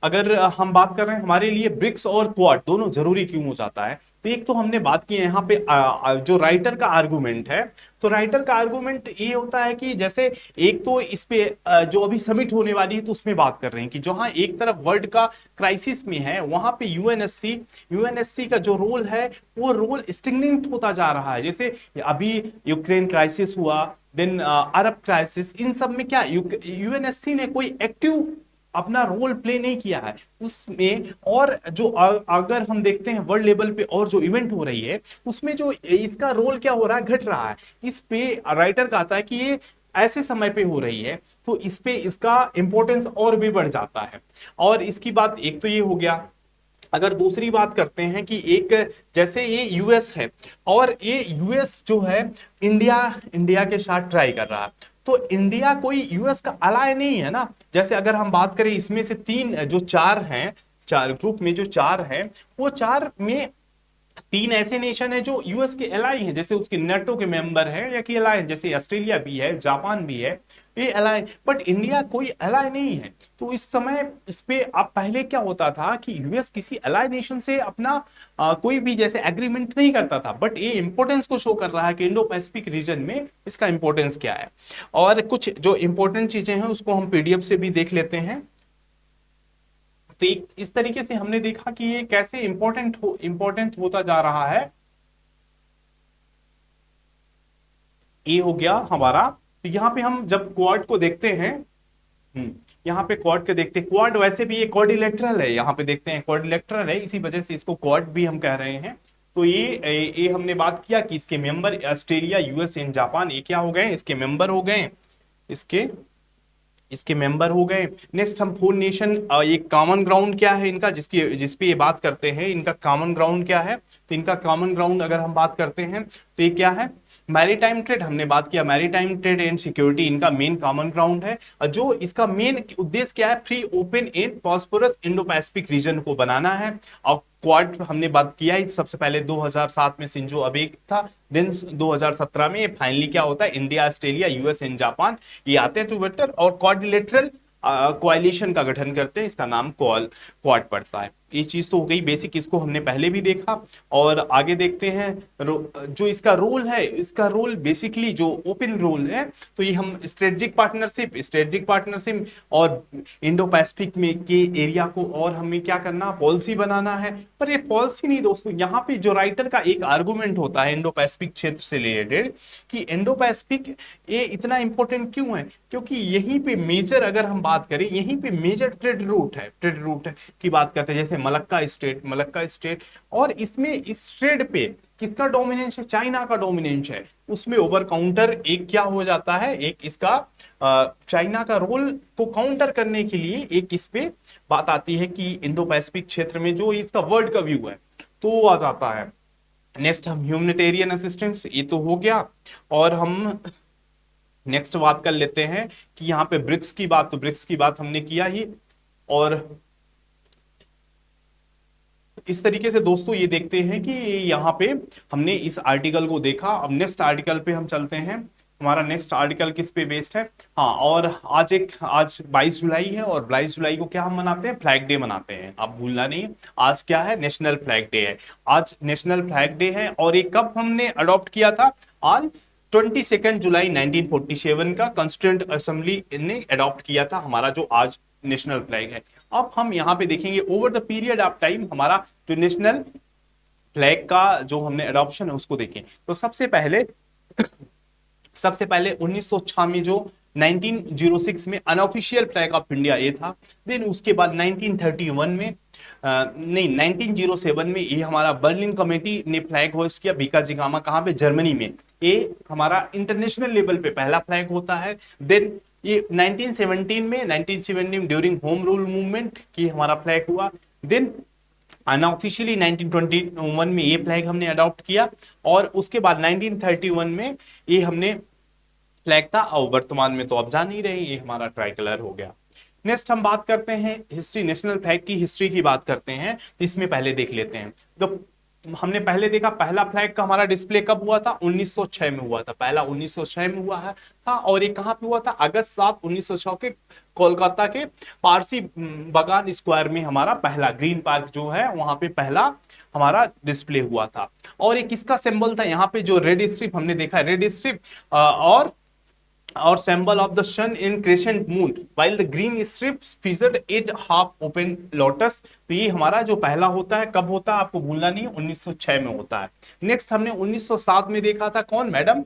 अगर हम बात कर रहे हैं हमारे लिए ब्रिक्स और क्वाड दोनों जरूरी क्यों हो जाता है, तो एक तो हमने बात की है यहाँ पे जो राइटर का आर्गुमेंट है। तो राइटर का आर्गुमेंट ये होता है कि जैसे एक तो इस पे जो अभी समिट होने वाली है तो उसमें बात कर रहे हैं कि जहां एक तरफ वर्ल्ड का क्राइसिस में है, वहां पे यूएनएससी का जो रोल है वो रोल स्टिग्नेंट होता जा रहा है। जैसे अभी यूक्रेन क्राइसिस हुआ, देन अरब क्राइसिस, इन सब में क्या यूएनएससी ने कोई एक्टिव अपना रोल प्ले नहीं किया है उसमें। और जो अगर हम देखते हैं वर्ल्ड लेवल पे और जो इवेंट हो रही है उसमें जो इसका रोल क्या हो रहा है, घट रहा है। इस पे राइटर कहता है कि ये ऐसे समय पे हो रही है तो इस पे इसका इंपॉर्टेंस और भी बढ़ जाता है। और इसकी बात एक तो ये हो गया। अगर दूसरी बात करते हैं कि एक, जैसे ये यूएस है और ये यूएस जो है इंडिया के साथ ट्राई कर रहा है, तो इंडिया कोई यूएस का अलाय नहीं है ना। जैसे अगर हम बात करें इसमें से तीन जो चार हैं, चार ग्रुप में जो चार हैं, वो चार में तीन ऐसे नेशन है जो यूएस के एलाई हैं, जैसे उसके नेटो के मेंबर हैं या कि एलाई हैं, जैसे ऑस्ट्रेलिया भी है, जापान भी है, ये एलाई। बट इंडिया कोई एलाई नहीं है। तो इस समय इस पे अब पहले क्या होता था कि यूएस किसी एलाई नेशन से अपना कोई भी जैसे एग्रीमेंट नहीं करता था। बट ये इंपॉर्टेंस को शो कर रहा है कि इंडो पैसिफिक रीजन में इसका इंपॉर्टेंस क्या है। और कुछ जो इंपॉर्टेंट चीजें हैं उसको हम पीडीएफ से भी देख लेते हैं। तो इस तरीके से हमने देखा कि ये कैसे इंपॉर्टेंट होता जा रहा है। ये हो गया हमारा। तो यहाँ पे हम जब क्वाड को देखते हैं, यहाँ पे क्वाड के देखते हैं, क्वाड वैसे भी ये क्वाड्रिलेटरल है, यहाँ पे देखते हैं क्वाड्रिलेटरल है, इसी वजह से इसको क्वाड भी हम कह रहे हैं। तो ये हमने बात किया कि इसके member Australia, US and Japan, ये क्या हो गए, इसके मेंबर हो गए, इसके इसके मेंबर हो गए। नेक्स्ट हम फोर नेशन, ये कॉमन ग्राउंड क्या है इनका, जिसपे ये बात करते हैं, इनका कॉमन ग्राउंड क्या है, तो इनका कॉमन ग्राउंड अगर हम बात करते हैं तो ये क्या है, मैरीटाइम ट्रेड, हमने बात किया मैरीटाइम ट्रेड एंड सिक्योरिटी इनका मेन कॉमन ग्राउंड है। जो इसका मेन उद्देश्य क्या है, free open and prosperous Indo Pacific region को बनाना है। और क्वाड हमने बात किया है, सबसे पहले 2007 में शिंजो अबे था, देन 2017 में ये फाइनली क्या होता है, India, Australia, US and Japan ये आते हैं टू और क्वाड्रिलेटरल कोalition का गठन करते हैं, इसका नाम क्वाड पड़ता है। ये चीज तो हो गई बेसिक, इसको हमने पहले भी देखा। और आगे देखते हैं जो इसका रोल है, इसका रोल बेसिकली जो ओपन रोल है, तो ये हम स्ट्रेटेजिक पार्टनरशिप और इंडो पैसिफिक में के एरिया को और हमें क्या करना, पॉलिसी बनाना है। पर ये पॉलिसी नहीं दोस्तों, यहाँ पे जो राइटर का एक आर्गुमेंट होता है इंडो पैसिफिक क्षेत्र से रिलेटेड, कि इंडो पैसिफिक ये इतना इंपॉर्टेंट क्यों है, क्योंकि यहीं पे मेजर, अगर हम बात करें यहीं पे मेजर ट्रेड रूट की बात करते हैं, जैसे मलक्का स्टेट, और इसमें इस ट्रेड पे किसका डोमिनेंस है, चाइना का डोमिनेंस है। उसमें ओवर काउंटर एक क्या हो जाता है, एक इसका चाइना का रोल को काउंटर करने के लिए एक इस पे बात आती है कि इंडो पैसिफिक क्षेत्र में जो इसका वर्ल्ड का व्यू है तो वो आ जाता है। नेक्स्ट हम ह्यूमैनिटेरियन असिस्टेंस, ये तो हो गया। और हम नेक्स्ट बात कर लेते हैं कि यहाँ पे ब्रिक्स की बात, तो ब्रिक्स की बात हमने किया ही। और इस तरीके से दोस्तों ये देखते हैं कि यहाँ पे हमने इस आर्टिकल को देखा। अब नेक्स्ट आर्टिकल पे हम चलते हैं, हमारा नेक्स्ट आर्टिकल किस पे बेस्ड है, हाँ, और आज 22 जुलाई है, और 22 जुलाई को क्या हम मनाते हैं, फ्लैग डे मनाते हैं, आप भूलना नहीं। आज क्या है, नेशनल फ्लैग डे है, आज नेशनल फ्लैग डे है। और ये कब हमने अडॉप्ट किया था, आज 22 जुलाई 1947 का कॉन्स्टिट्यूएंट असेंबली ने अडॉप्ट किया था हमारा जो आज नेशनल फ्लैग है। अब हम यहाँ पे देखेंगे over the period of time हमारा जो नेशनल फ्लैग का जो हमने अडॉप्शन है उसको देखें। तो सबसे पहले 1906 में जो 1906 में अनऑफिशियल फ्लैग ऑफ इंडिया ये था। देन उसके बाद 1931 में नहीं 1907 में ये हमारा बर्लिन कमेटी ने फ्लैग होस्ट किया बीकाजिगामा, कहाँ पे, जर्मनी में। ये हमारा इंटरनेशनल लेवल पे पहला फ्लैग होता है। देन ये 1917 ड्यूरिंग होम रूल मूवमेंट की हमारा फ्लैग हुआ। देन अनऑफिशियली 1921 में ये फ्लैग हमने अडॉप्ट किया, और उसके बाद 1931 में ये हमने फ्लैग था, और वर्तमान में तो आप जान ही रहे ये हमारा ट्राई कलर हो गया। नेक्स्ट हम बात करते हैं हिस्ट्री, नेशनल फ्लैग की हिस्ट्री की बात करते हैं। तो इसमें पहले देख लेते हैं, तो हमने पहले देखा पहला फ्लैग का हमारा डिस्प्ले कब हुआ था, 1906 में हुआ था, पहला 1906 में हुआ है था। और ये कहां पे हुआ था, अगस्त 7 1906 के कोलकाता के पारसी बागान स्क्वायर में हमारा पहला ग्रीन पार्क जो है वहां पे पहला हमारा डिस्प्ले हुआ था। और ये किसका सिंबल था, यहाँ पे जो रेड स्ट्रिप हमने देखा, रेड स्ट्रिप और symbol of the sun in crescent moon while the green strips featured 8 half open lotus। तो ये हमारा जो पहला होता है कब होता है आपको भूलना नहीं, 1906 में होता है। नेक्स्ट हमने 1907 में देखा था, कौन, मैडम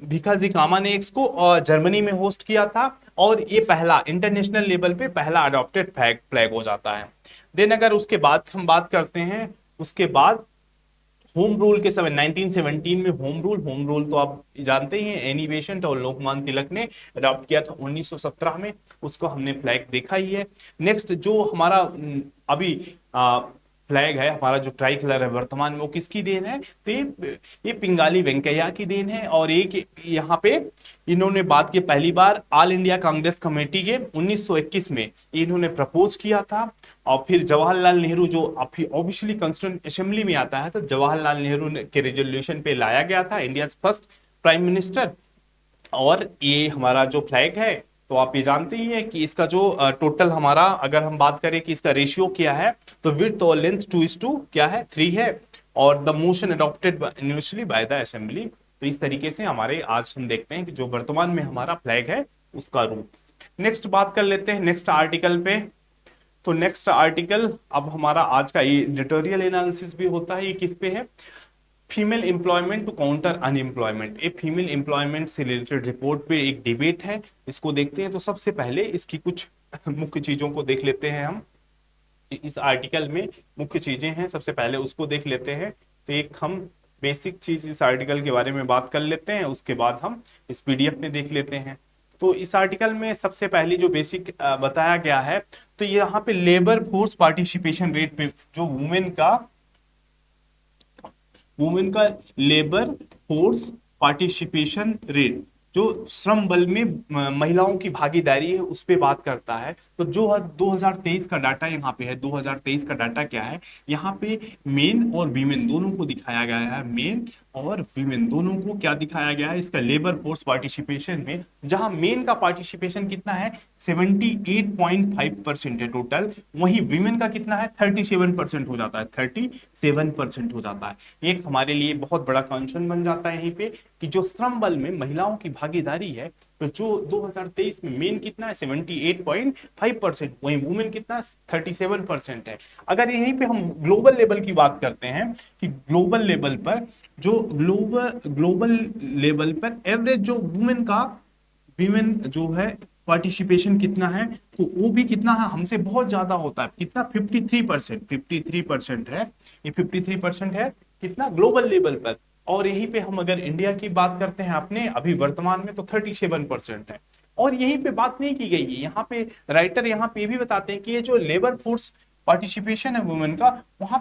भीखाजी कामा ने इसको जर्मनी में होस्ट किया था, और ये पहला इंटरनेशनल लेवल पे पहला अडॉप्टेड फ्लैग हो जाता है। देन अगर उसके बाद हम बात करते हैं, उसके बाद होम रूल के समय 1917 में होम रूल तो आप जानते ही हैं, एनी बेसेंट और लोकमान्य तिलक ने अडॉप्ट किया था 1917 में, उसको हमने फ्लैग देखा ही है। नेक्स्ट जो हमारा अभी फ्लैग है हमारा जो ट्राई कलर है वर्तमान में, वो किसकी देन है, तो ये पिंगाली वेंकैया की देन है। और एक यहाँ पे इन्होंने बात की, पहली बार ऑल इंडिया कांग्रेस कमेटी के 1921 में इन्होंने प्रपोज किया था। और फिर जवाहरलाल नेहरू जो ऑफिशियली कॉन्स्टिट्यूएंट असेंबली में आता है, तो जवाहरलाल नेहरू के रेजोल्यूशन पे लाया गया था, इंडिया फर्स्ट प्राइम मिनिस्टर। और ये हमारा जो फ्लैग है, तो आप ये जानते ही हैं कि इसका जो टोटल हमारा, अगर हम बात करें कि इसका रेशियो क्या है, तो विड्थ और लेंथ 2:2 क्या है, 3 है। और the motion adopted universally by the assembly. तो इस तरीके से हमारे आज हम देखते हैं कि जो वर्तमान में हमारा फ्लैग है उसका रूप। नेक्स्ट बात कर लेते हैं नेक्स्ट आर्टिकल पे। तो नेक्स्ट आर्टिकल अब हमारा आज का एडिटोरियल एनालिसिस भी होता है, ये किस पे है, female employment to counter unemployment, ये फीमेल एम्प्लॉयमेंट से रिलेटेड रिपोर्ट पे एक डिबेट है, इसको देखते हैं। तो सबसे पहले इसकी कुछ मुख्य चीजों को देख लेते हैं हम। इस आर्टिकल में मुख्य चीजें हैं, सबसे पहले उसको देख लेते हैं। तो एक हम बेसिक चीज इस आर्टिकल के बारे में बात कर लेते हैं, उसके बाद हम इस पीडीएफ में देख लेते हैं। तो इस आर्टिकल में सबसे पहली जो बेसिक बताया गया है, तो यहाँ पे लेबर फोर्स पार्टिसिपेशन रेट पे जो वुमेन का लेबर फोर्स पार्टिसिपेशन रेट, जो श्रम बल में महिलाओं की भागीदारी है, उस पे बात करता है। तो जो 2023 का डाटा यहाँ पे है, 2023 का डाटा क्या है, यहाँ पे मेन और वीमेन दोनों को दिखाया गया है। मेन और वीमेन दोनों को क्या दिखाया गया है इसका लेबर फोर्स पार्टिसिपेशन में, जहां मेन का पार्टिसिपेशन कितना है 78.5% है टोटल, वहीं वीमेन का कितना है 37% हो जाता है, 37% हो जाता है। एक हमारे लिए बहुत बड़ा कंसर्न बन जाता है यहीं पे कि जो श्रम बल में महिलाओं की भागीदारी है, तो जो 2023 में मेन कितना है 78.5%, वहीं वुमेन कितना 37% है। अगर यहीं पे हम ग्लोबल लेवल की बात करते हैं कि ग्लोबल लेवल पर ग्लोबल लेवल पर एवरेज जो वीमेन जो है पार्टिसिपेशन कितना है, तो वो भी कितना है हमसे बहुत ज्यादा होता है। कितना 53% है, ये 53% है कितना ग्लोबल लेवल पर। और यहीं पे हम अगर इंडिया की बात करते हैं अपने अभी वर्तमान में, तो 37% है। और यहीं पे बात नहीं की गई है, यहाँ पे राइटर यहाँ पे भी बताते हैं कि ये जो लेबर फोर्स पार्टिसिपेशन है वुमेन का, वहां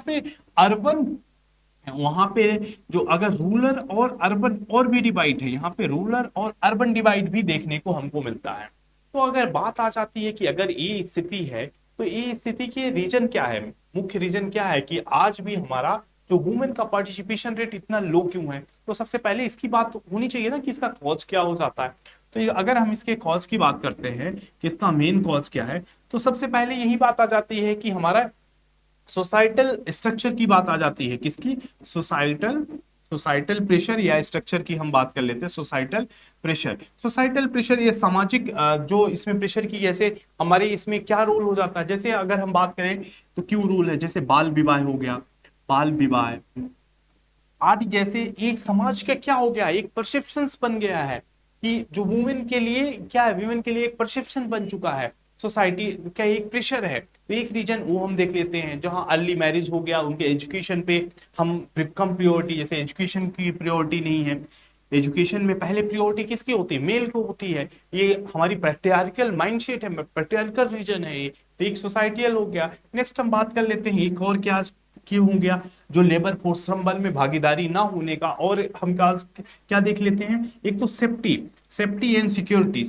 पे जो अगर रूरल और अर्बन और भी डिवाइड है, यहाँ पे रूरल और अर्बन डिवाइड भी देखने को हमको मिलता है। तो अगर बात आ जाती है कि अगर ये स्थिति है, तो ये स्थिति के रीजन क्या है, मुख्य रीजन क्या है कि आज भी हमारा जो वुमेन का पार्टिसिपेशन रेट इतना लो क्यों है। तो सबसे पहले इसकी बात होनी चाहिए ना कि इसका कॉज क्या हो जाता है। तो अगर हम इसके कॉज की बात करते हैं कि इसका मेन कॉज क्या है, तो सबसे पहले यही बात आ जाती है कि हमारा सोसाइटल स्ट्रक्चर की बात आ जाती है। किसकी? सोसाइटल प्रेशर या स्ट्रक्चर की हम बात कर लेते हैं। सोसाइटल प्रेशर ये सामाजिक जो इसमें प्रेशर की, जैसे हमारे इसमें क्या रोल हो जाता है, जैसे अगर हम बात करें तो क्यों रूल है, जैसे बाल विवाह हो गया, बाल विवाह आदि, जैसे एक समाज का क्या हो गया, एक परसेप्शंस बन गया है कि जो वुमेन के लिए क्या है, वुमेन के लिए एक परसेप्शन बन चुका है, सोसाइटी का एक प्रेशर है। तो एक रीजन वो हम देख लेते हैं, जहां अर्ली मैरिज हो गया, उनके एजुकेशन पे हम कम प्रायोरिटी, जैसे एजुकेशन की प्रायोरिटी नहीं है। एजुकेशन में पहले प्रायोरिटी किसकी होती है, मेल को होती है। ये हमारी प्रैक्टिकल माइंडसेट है, प्रैक्टिकल रीजन है ये। तो एक सोसाइटियल हो गया। नेक्स्ट हम बात कर लेते हैं एक और क्या क्यों हो गया, जो लेबर फोर्स श्रम बल में भागीदारी ना होने का। और हम क्या देख लेते हैं, एक तो सेफ्टी एंड सिक्योरिटी।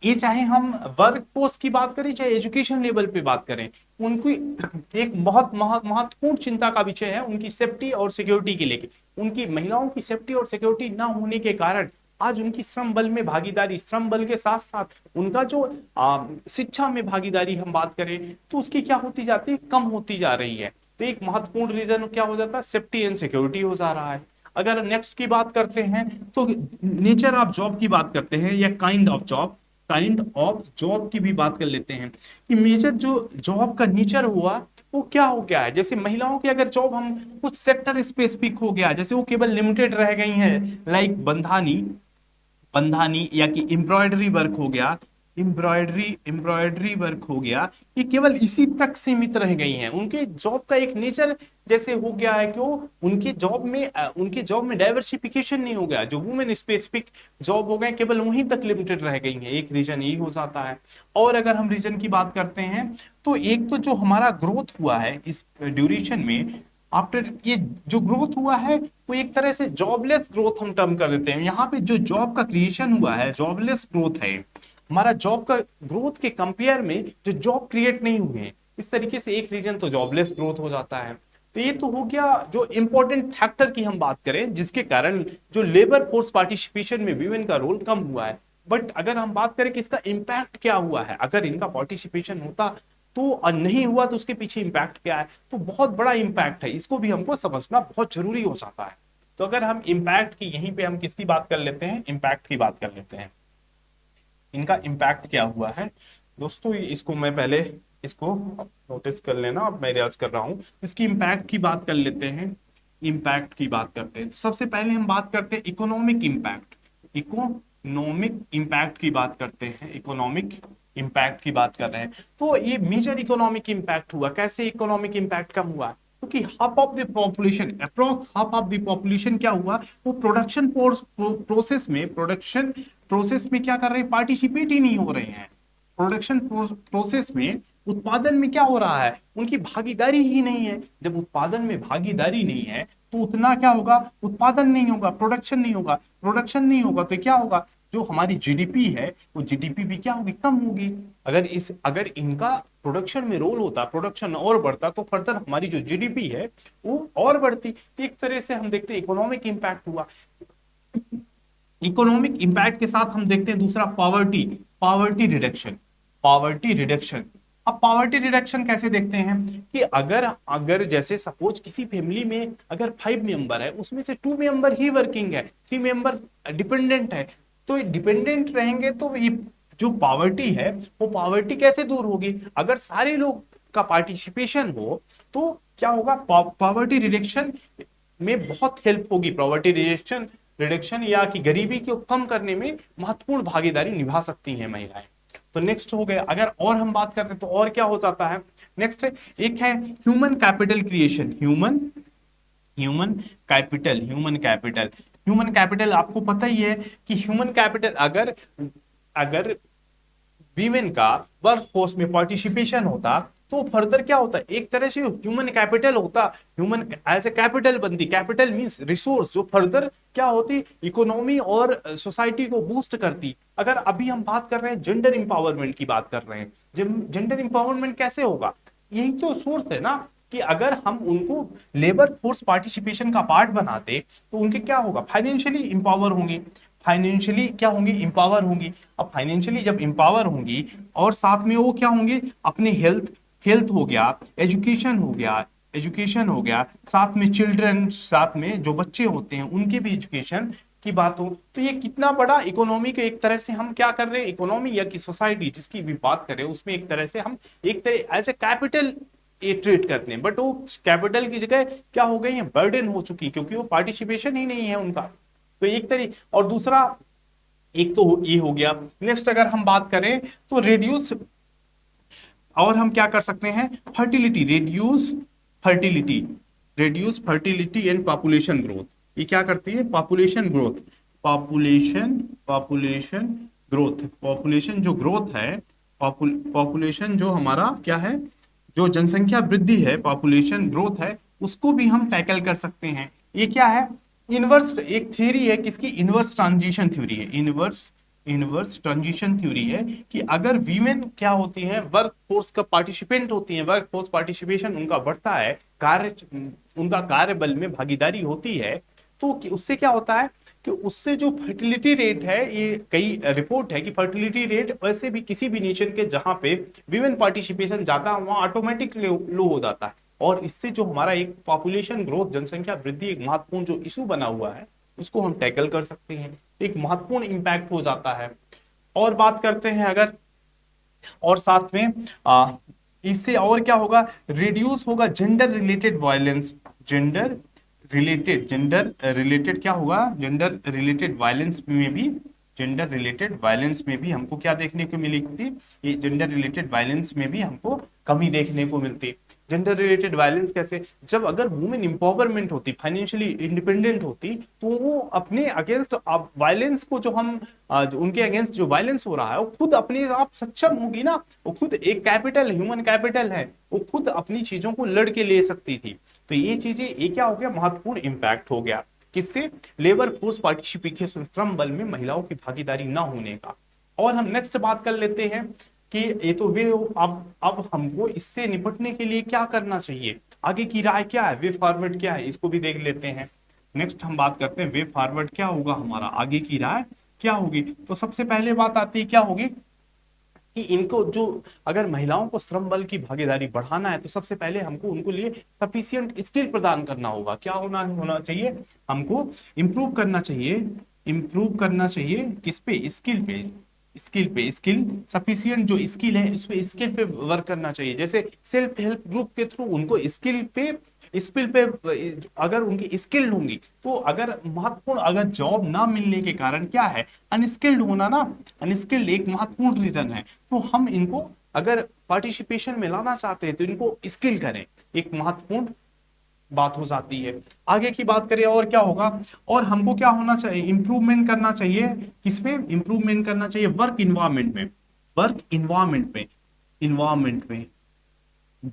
ये चाहे हम वर्क फोर्स की बात करें, चाहे एजुकेशन लेवल पे बात करें, उनकी एक बहुत महत्वपूर्ण चिंता का विषय है उनकी सेफ्टी और सिक्योरिटी के लेके। उनकी महिलाओं की सेफ्टी और सिक्योरिटी ना होने के कारण आज उनकी श्रम बल में भागीदारी, श्रम बल के साथ साथ उनका जो शिक्षा में भागीदारी हम बात करें, तो उसकी क्या होती जाती है, कम होती जा रही है। तो एक महत्वपूर्ण रीजन क्या हो जाता है, सेफ्टी एंड सिक्योरिटी हो जा रहा है। अगर नेक्स्ट की बात करते हैं तो नेचर ऑफ जॉब की बात करते हैं, या काइंड ऑफ जॉब की भी बात कर लेते हैं कि मेजर जो जॉब का नेचर हुआ वो क्या हो गया है। जैसे महिलाओं की अगर जॉब हम कुछ सेक्टर स्पेसिफिक हो गया, जैसे वो केवल लिमिटेड रह गई हैं, लाइक बंधानी या कि एम्ब्रॉयडरी वर्क हो गया, एम्ब्रॉयडरी वर्क हो गया, ये केवल इसी तक सीमित रह गई हैं। उनके जॉब का एक नेचर जैसे हो गया है कि वो उनके जॉब में डाइवर्सिफिकेशन नहीं हो गया, जो वुमेन स्पेसिफिक जॉब हो गए केवल वहीं तक लिमिटेड रह गई हैं। एक रीजन यही हो जाता है। और अगर हम रीजन की बात करते हैं, तो एक तो जो हमारा ग्रोथ हुआ है इस ड्यूरेशन में, आफ्टर ये जो ग्रोथ हुआ है वो एक तरह से जॉबलेस ग्रोथ हम टर्म कर देते हैं। यहाँ पे जो जॉब का क्रिएशन हुआ है जॉबलेस ग्रोथ है, हमारा जॉब का ग्रोथ के कंपेयर में जो जॉब क्रिएट नहीं हुए हैं, इस तरीके से एक रीजन तो जॉबलेस ग्रोथ हो जाता है। तो ये तो हो गया जो इंपॉर्टेंट फैक्टर की हम बात करें जिसके कारण जो लेबर फोर्स पार्टिसिपेशन में वीमेन का रोल कम हुआ है। बट अगर हम बात करें कि इसका इम्पैक्ट क्या हुआ है, अगर इनका पार्टिसिपेशन होता तो और नहीं हुआ तो उसके पीछे इंपैक्ट क्या है, तो बहुत बड़ा इंपैक्ट है, इसको भी हमको समझना बहुत जरूरी हो जाता है। तो अगर हम इंपैक्ट की यहीं पे हम किसकी बात कर लेते हैं, इंपैक्ट की बात कर लेते हैं। इनका इंपैक्ट क्या हुआ है दोस्तों, इसको मैं पहले इसको नोटिस कर लेना, अब मैं रियाज कर रहा हूं। इसकी इम्पैक्ट की बात कर लेते हैं, इम्पैक्ट की बात करते हैं। तो सबसे पहले हम बात करते हैं इकोनॉमिक इम्पैक्ट, इकोनॉमिक इम्पैक्ट की बात करते हैं, इकोनॉमिक इम्पैक्ट की बात कर रहे हैं। तो ये मेजर इकोनॉमिक इम्पैक्ट हुआ, कैसे इकोनॉमिक इम्पैक्ट कम हुआ, क्योंकि half of the population, approx half of the population क्या हुआ, वो प्रोडक्शन प्रोसेस में, प्रोडक्शन प्रोसेस में क्या कर रहे हैं, पार्टिसिपेट ही नहीं हो रहे हैं। प्रोडक्शन प्रोसेस में, उत्पादन में क्या हो रहा है, उनकी भागीदारी ही नहीं है। जब उत्पादन में भागीदारी नहीं है तो उतना क्या होगा, उत्पादन नहीं होगा, प्रोडक्शन नहीं होगा, प्रोडक्शन नहीं होगा तो क्या होगा, जो हमारी जीडीपी है वो जीडीपी भी क्या होगी, कम होगी। अगर इनका प्रोडक्शन में रोल होता, प्रोडक्शन और बढ़ता, तो फर्दर हमारी जो जीडीपी है वो और बढ़ती। एक तरह से हम देखते हैं इकोनॉमिक इंपैक्ट हुआ। इकोनॉमिक इंपैक्ट के साथ हम देखते हैं दूसरा poverty, poverty reduction, poverty reduction. अब पॉवर्टी रिडक्शन कैसे देखते हैं कि अगर अगर जैसे सपोज किसी फैमिली में अगर 5 मेंबर है, उसमें से 2 मेंबर ही वर्किंग है, 3 मेंबर डिपेंडेंट है, तो डिपेंडेंट रहेंगे तो ये जो पॉवर्टी है वो पॉवर्टी कैसे दूर होगी, अगर सारे लोग का पार्टिसिपेशन हो तो क्या होगा, पॉवर्टी रिडक्शन में बहुत हेल्प होगी। पॉवर्टी रिडक्शन रिडक्शन या कि गरीबी को कम करने में महत्वपूर्ण भागीदारी निभा सकती हैं महिलाएं। तो नेक्स्ट हो गया, अगर और हम बात करते हैं तो और क्या हो जाता है, नेक्स्ट एक है human capital creation, human human capital, human capital, human capital आपको पता ही है कि ह्यूमन कैपिटल अगर अगर वीमेन का वर्क फोर्स में पार्टिसिपेशन होता तो फर्दर क्या होता, एक तरह से ह्यूमन कैपिटल होता, ह्यूमन एज ए कैपिटल बनती। कैपिटल मींस रिसोर्स, जो फर्दर क्या होती, इकोनॉमी और सोसाइटी को बूस्ट करती। अगर अभी हम बात कर रहे हैं जेंडर इंपावरमेंट की बात कर रहे हैं, जेंडर इंपावरमेंट कैसे होगा, यही तो सोर्स है ना कि अगर हम उनको लेबर फोर्स पार्टिसिपेशन का पार्ट बनाते तो उनके क्या होगा, फाइनेंशियली इंपावर होंगे, फाइनेंशियली क्या होंगी, इंपावर होंगी। अब फाइनेंशियली जब इंपावर होंगी और साथ में वो क्या होंगे, अपने हेल्थ, हेल्थ हो गया, एजुकेशन हो गया, एजुकेशन हो गया, साथ में चिल्ड्रन, साथ में जो बच्चे होते हैं उनके भी एजुकेशन की बात हो, तो ये कितना बड़ा इकोनॉमी के एक तरह से हम क्या कर रहे हैं, इकोनॉमी या कि सोसाइटी जिसकी भी बात करें उसमें एक तरह से हम एक तरह एज ए कैपिटल ये ट्रीट करते हैं, बट वो कैपिटल की जगह क्या हो गई है, बर्डन हो चुकी, क्योंकि वो पार्टिसिपेशन ही नहीं है उनका। तो एक तरीके, और दूसरा एक तो ये हो गया। नेक्स्ट अगर हम बात करें तो रेड्यूस, और हम क्या कर सकते हैं, fertility, reduce fertility, reduce fertility and population growth. ये क्या करती है, population growth, population population growth, population जो ग्रोथ है, पॉपुलेशन जो हमारा क्या है, जो जनसंख्या वृद्धि है, पॉपुलेशन ग्रोथ है, उसको भी हम टैकल कर सकते हैं। ये क्या है, इनवर्स, एक थ्योरी है किसकी, इनवर्स ट्रांजिशन थ्योरी है, इनवर्स इनवर्स ट्रांजिशन थ्योरी है कि अगर वीमेन क्या होती है, वर्क फोर्स का पार्टिसिपेंट होती है, वर्क फोर्स पार्टिसिपेशन उनका बढ़ता है, कार्य, उनका कार्य बल में भागीदारी होती है, तो उससे क्या होता है कि उससे जो फर्टिलिटी रेट है, ये कई रिपोर्ट है कि फर्टिलिटी रेट वैसे भी किसी भी नेशन के जहां पे वीमेन पार्टिसिपेशन ज्यादा वहां ऑटोमेटिक लो हो जाता है। और इससे जो हमारा एक पॉपुलेशन ग्रोथ, जनसंख्या वृद्धि एक महत्वपूर्ण जो इशू बना हुआ है, उसको हम टैकल कर सकते हैं, एक महत्वपूर्ण इंपैक्ट हो जाता है। और बात करते हैं अगर, और साथ में इससे और क्या होगा, रिड्यूस होगा gender related violence, gender related क्या होगा, जेंडर रिलेटेड वायलेंस में भी, जेंडर रिलेटेड वायलेंस में भी हमको क्या देखने को मिलती, ये जेंडर रिलेटेड वायलेंस में भी हमको कमी देखने को मिलती। जेंडर रिलेटेड वायलेंस कैसे, जब अगर वुमेन इंपावरमेंट होती, फाइनेंशियली इंडिपेंडेंट होती, तो वो अपने अगेंस्ट वायलेंस को, जो हम जो उनके अगेंस्ट जो वायलेंस हो रहा है, वो खुद अपने आप सक्षम होगी ना, वो खुद एक कैपिटल, ह्यूमन कैपिटल है, वो खुद अपनी चीजों को लड़ के ले सकती थी। तो ये चीजें, ये क्या हो गया, महत्वपूर्ण इंपैक्ट हो गया किससे, लेबर फोर्स पार्टिसिपेशन, श्रम बल में महिलाओं की भागीदारी ना होने का। और हम नेक्स्ट बात कर लेते हैं कि ये तो वे, अब हमको इससे निपटने के लिए क्या करना चाहिए, आगे की राय क्या है, वे फॉरवर्ड क्या है, इसको भी देख लेते हैं। नेक्स्ट हम बात करते हैं वे फॉरवर्ड क्या होगा, हमारा आगे की राय क्या होगी। तो सबसे पहले बात आती है क्या होगी कि इनको जो, अगर महिलाओं को श्रम बल की भागीदारी बढ़ाना है तो सबसे पहले हमको उनको लिए सफिशिएंट स्किल प्रदान करना होगा। क्या होना चाहिए, हमको इंप्रूव करना चाहिए, इंप्रूव करना चाहिए किस पे, स्किल पे, स्किल सफिशिएंट जो स्किल है उस पे स्किल पे वर्क करना चाहिए। जैसे सेल्फ हेल्प ग्रुप के थ्रू उनको स्किल पे अगर उनकी स्किल्ड होंगी तो अगर महत्वपूर्ण अगर जॉब ना मिलने के कारण क्या है अनस्किल्ड होना ना, अनस्किल्ड एक महत्वपूर्ण रीजन है। तो हम इनको अगर पार्टिसिपेशन में लाना चाहते हैं तो इनको स्किल करें, एक महत्वपूर्ण बात हो जाती है। आगे की बात करें और क्या होगा, और हमको क्या होना चाहिए, इंप्रूवमेंट करना चाहिए, किसमें इंप्रूवमेंट करना चाहिए, वर्क इन्वायरमेंट में, वर्क इन्वायरमेंट में, इन्वायरमेंट में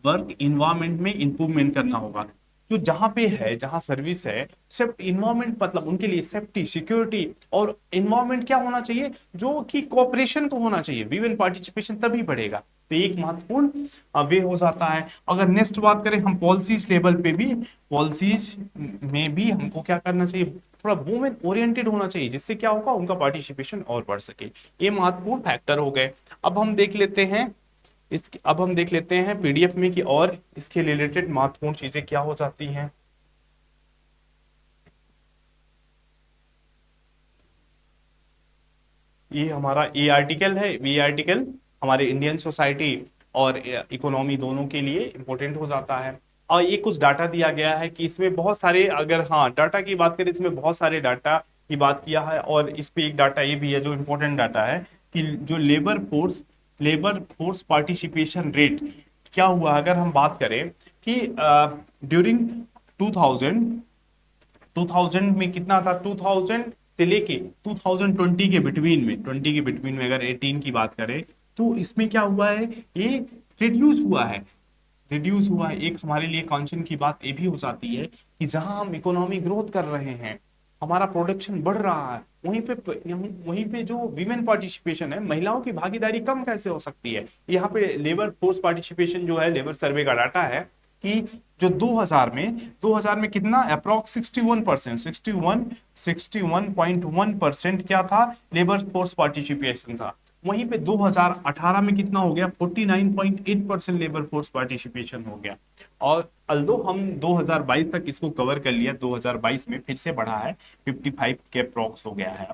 वर्क इन्वायरमेंट में इंप्रूवमेंट करना होगा। जो जहां पे है, जहां सर्विस है, सेफ्टी इन्वायरमेंट मतलब उनके लिए सेफ्टी सिक्योरिटी और इन्वायरमेंट क्या होना चाहिए, जो कि कोऑपरेशन को होना चाहिए, विमेन पार्टिसिपेशन तभी बढ़ेगा। तो एक महत्वपूर्ण वे हो जाता है। अगर नेक्स्ट बात करें हम पॉलिसीज लेवल पे भी, पॉलिसीज में भी हमको क्या करना चाहिए, थोड़ा वुमेन ओरिएंटेड होना चाहिए, जिससे क्या होगा उनका पार्टिसिपेशन और बढ़ सके। ये महत्वपूर्ण फैक्टर हो गए। अब हम देख लेते हैं पीडीएफ में कि और इसके रिलेटेड महत्वपूर्ण चीजें क्या हो जाती हैं। ये हमारा ए आर्टिकल है, बी आर्टिकल हमारे इंडियन सोसाइटी और इकोनॉमी दोनों के लिए इंपॉर्टेंट हो जाता है। और ये कुछ डाटा दिया गया है कि इसमें बहुत सारे, अगर हाँ डाटा की बात करें इसमें बहुत सारे डाटा की बात किया है, और इस पे एक डाटा ये भी है जो इंपॉर्टेंट डाटा है कि जो लेबर फोर्स पार्टिसिपेशन रेट क्या हुआ, अगर हम बात करें कि ड्यूरिंग 2000 2000 में कितना था, 2000 से लेके 2020 के बिटवीन में, 20 के बिटवीन में अगर 18 की बात करें तो इसमें क्या हुआ है, ये रिड्यूस हुआ है, रिड्यूस हुआ है। एक हमारे लिए कॉन्शन की बात ये भी हो जाती है कि जहां हम इकोनॉमी ग्रोथ कर रहे हैं, हमारा प्रोडक्शन बढ़ रहा है, वहीं पे जो विमेन पार्टिसिपेशन है, महिलाओं की भागीदारी कम कैसे हो सकती है। यहाँ पे लेबर फोर्स पार्टिसिपेशन जो है, लेबर सर्वे का डाटा है कि जो 2000 में कितना अप्रोक्स 61%, 61.1% क्या था, लेबर फोर्स पार्टिसिपेशन था। वहीं पे 2018 में कितना हो गया, 49.8% लेबर फोर्स पार्टिसिपेशन हो गया। और अल्दो हम 2022 तक इसको कवर कर लिया, 2022 में फिर से बढ़ा है, 55 के अप्रोक्स हो गया है।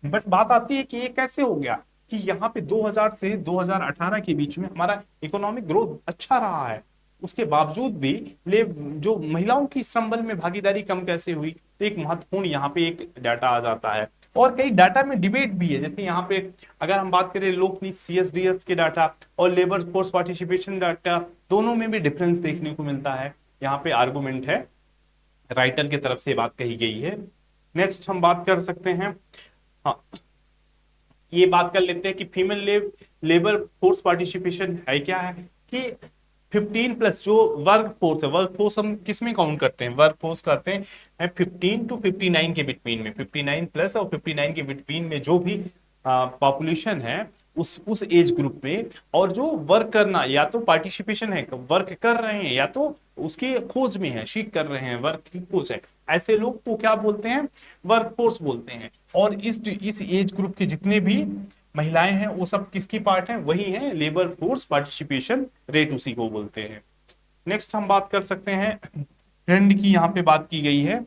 बट बात आती है कि ये कैसे हो गया कि यहाँ पे 2000 से 2018 के बीच में हमारा इकोनॉमिक ग्रोथ अच्छा रहा है, उसके बावजूद भी ले जो महिलाओं की संबल में भागीदारी कम कैसे हुई। तो एक महत्वपूर्ण यहाँ पे एक डाटा आ जाता है। और कई डाटा में डिबेट भी है, जैसे यहाँ पे अगर हम बात करें लोकनीति सीएसडीएस के डाटा और लेबर फोर्स पार्टिसिपेशन डाटा, दोनों में भी डिफरेंस देखने को मिलता है। यहाँ पे आर्गुमेंट है, राइटर की तरफ से बात कही गई है। नेक्स्ट हम बात कर सकते हैं, हाँ ये बात कर लेते हैं कि फीमेल लेबर फोर्स पार्टिसिपेशन है क्या है, कि 15+ जो वर्क फोर्स है, वर्क फोर्स हम किस में काउंट करते हैं, वर्क फोर्स करते हैं 15 टू 59 के बिटवीन में, 59+ और 59 के बिटवीन में जो भी पॉपुलेशन है उस एज ग्रुप में, और जो वर्क करना या तो पार्टिसिपेशन है, वर्क कर रहे हैं, या तो उसकी खोज में है, सीख कर रहे हैं, वर्क की खोज है, ऐसे लोग को क्या बोलते हैं, वर्क फोर्स बोलते हैं। और इस एज ग्रुप के जितने भी महिलाएं हैं वो सब किसकी पार्ट है, वही है लेबर फोर्स पार्टिसिपेशन रेट, उसी को बोलते हैं। नेक्स्ट हम बात कर सकते हैं ट्रेंड की, यहाँ पे बात की गई है,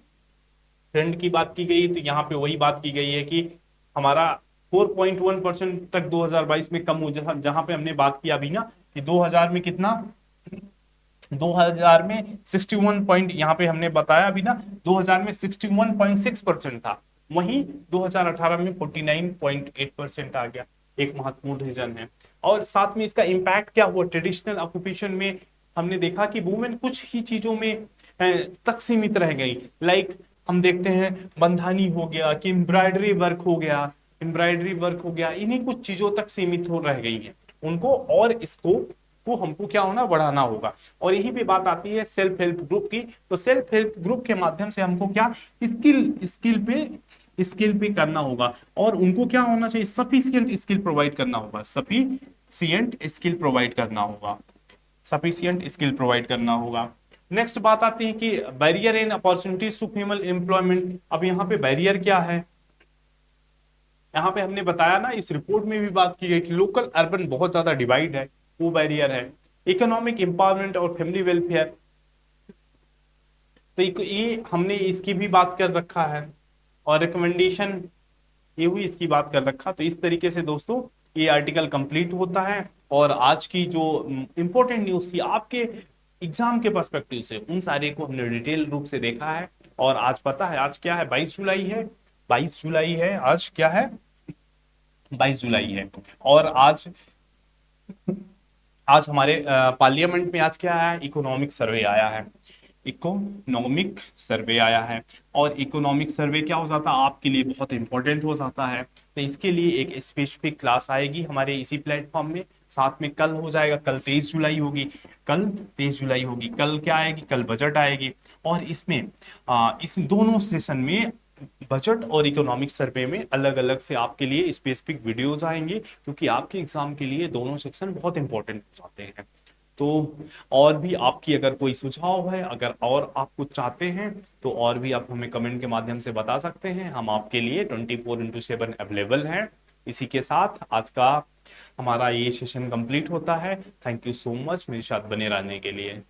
ट्रेंड की बात की गई, तो यहाँ पे वही बात की गई है कि हमारा 4.1% तक 2022 में कम हो, जहां पे हमने बात किया अभी ना कि 2000 में कितना, 2000 में 61 पॉइंट, यहाँ पे हमने बताया अभी ना 2000 में 61.6% था, वहीं 2018 में 49.8% आ गया, एक महत्वपूर्ण रीजन है। और साथ में इसका इंपैक्ट क्या हुआ, ट्रेडिशनल ऑक्यूपेशन में हमने देखा कि वुमेन कुछ ही चीजों में तक सीमित रह गई, लाइक हम देखते हैं बंधानी हो गया, कि एम्ब्रॉयडरी वर्क हो गया, इन्हीं कुछ चीजों तक सीमित हो रह गई है, उनको और स्कोप को हमको क्या होना, बढ़ाना होगा। और यही पे बात आती है सेल्फ हेल्प ग्रुप की, तो सेल्फ हेल्प ग्रुप के माध्यम से हमको क्या स्किल पे करना होगा, और उनको क्या होना चाहिए, सफिशियंट स्किल प्रोवाइड करना होगा, सफिशियंट स्किल प्रोवाइड करना होगा। नेक्स्ट बात आती है कि barrier in opportunities to female employment. अब यहाँ पे बैरियर क्या है, यहाँ पे हमने बताया ना, इस रिपोर्ट में भी बात की गई कि लोकल अर्बन बहुत ज्यादा डिवाइड है, वो बैरियर है। इकोनॉमिक एम्पावरमेंट और फैमिली वेलफेयर, तो ये हमने इसकी भी बात कर रखा है। और रिकमेंडेशन ये हुई, इसकी बात कर रखा। तो इस तरीके से दोस्तों ये आर्टिकल कंप्लीट होता है। और आज की जो इंपॉर्टेंट न्यूज थी आपके एग्जाम के पर्सपेक्टिव से, उन सारे को हमने डिटेल रूप से देखा है। और आज पता है आज क्या है, 22 जुलाई है। 22 जुलाई है आज, क्या है, 22 जुलाई है। और आज आज हमारे पार्लियामेंट में आज क्या आया है, इकोनॉमिक सर्वे आया है। इकोनॉमिक सर्वे आया है। और इकोनॉमिक सर्वे क्या हो जाता है आपके लिए, बहुत इंपॉर्टेंट हो जाता है। तो इसके लिए एक स्पेसिफिक क्लास आएगी हमारे इसी प्लेटफॉर्म में। साथ में कल हो जाएगा, कल 23 जुलाई होगी। कल 23 जुलाई होगी, कल क्या आएगी, कल बजट आएगी। और इसमें इस दोनों सेशन में बजट और इकोनॉमिक सर्वे में अलग अलग से आपके लिए स्पेसिफिक वीडियोज आएंगे, क्योंकि आपके एग्जाम के लिए दोनों सेक्शन बहुत इंपॉर्टेंट हो जाते हैं। तो और भी आपकी अगर कोई सुझाव है, अगर और आप कुछ चाहते हैं, तो और भी आप हमें कमेंट के माध्यम से बता सकते हैं। हम आपके लिए 24x7 अवेलेबल हैं। इसी के साथ आज का हमारा ये सेशन कंप्लीट होता है। थैंक यू सो मच मेरे साथ बने रहने के लिए।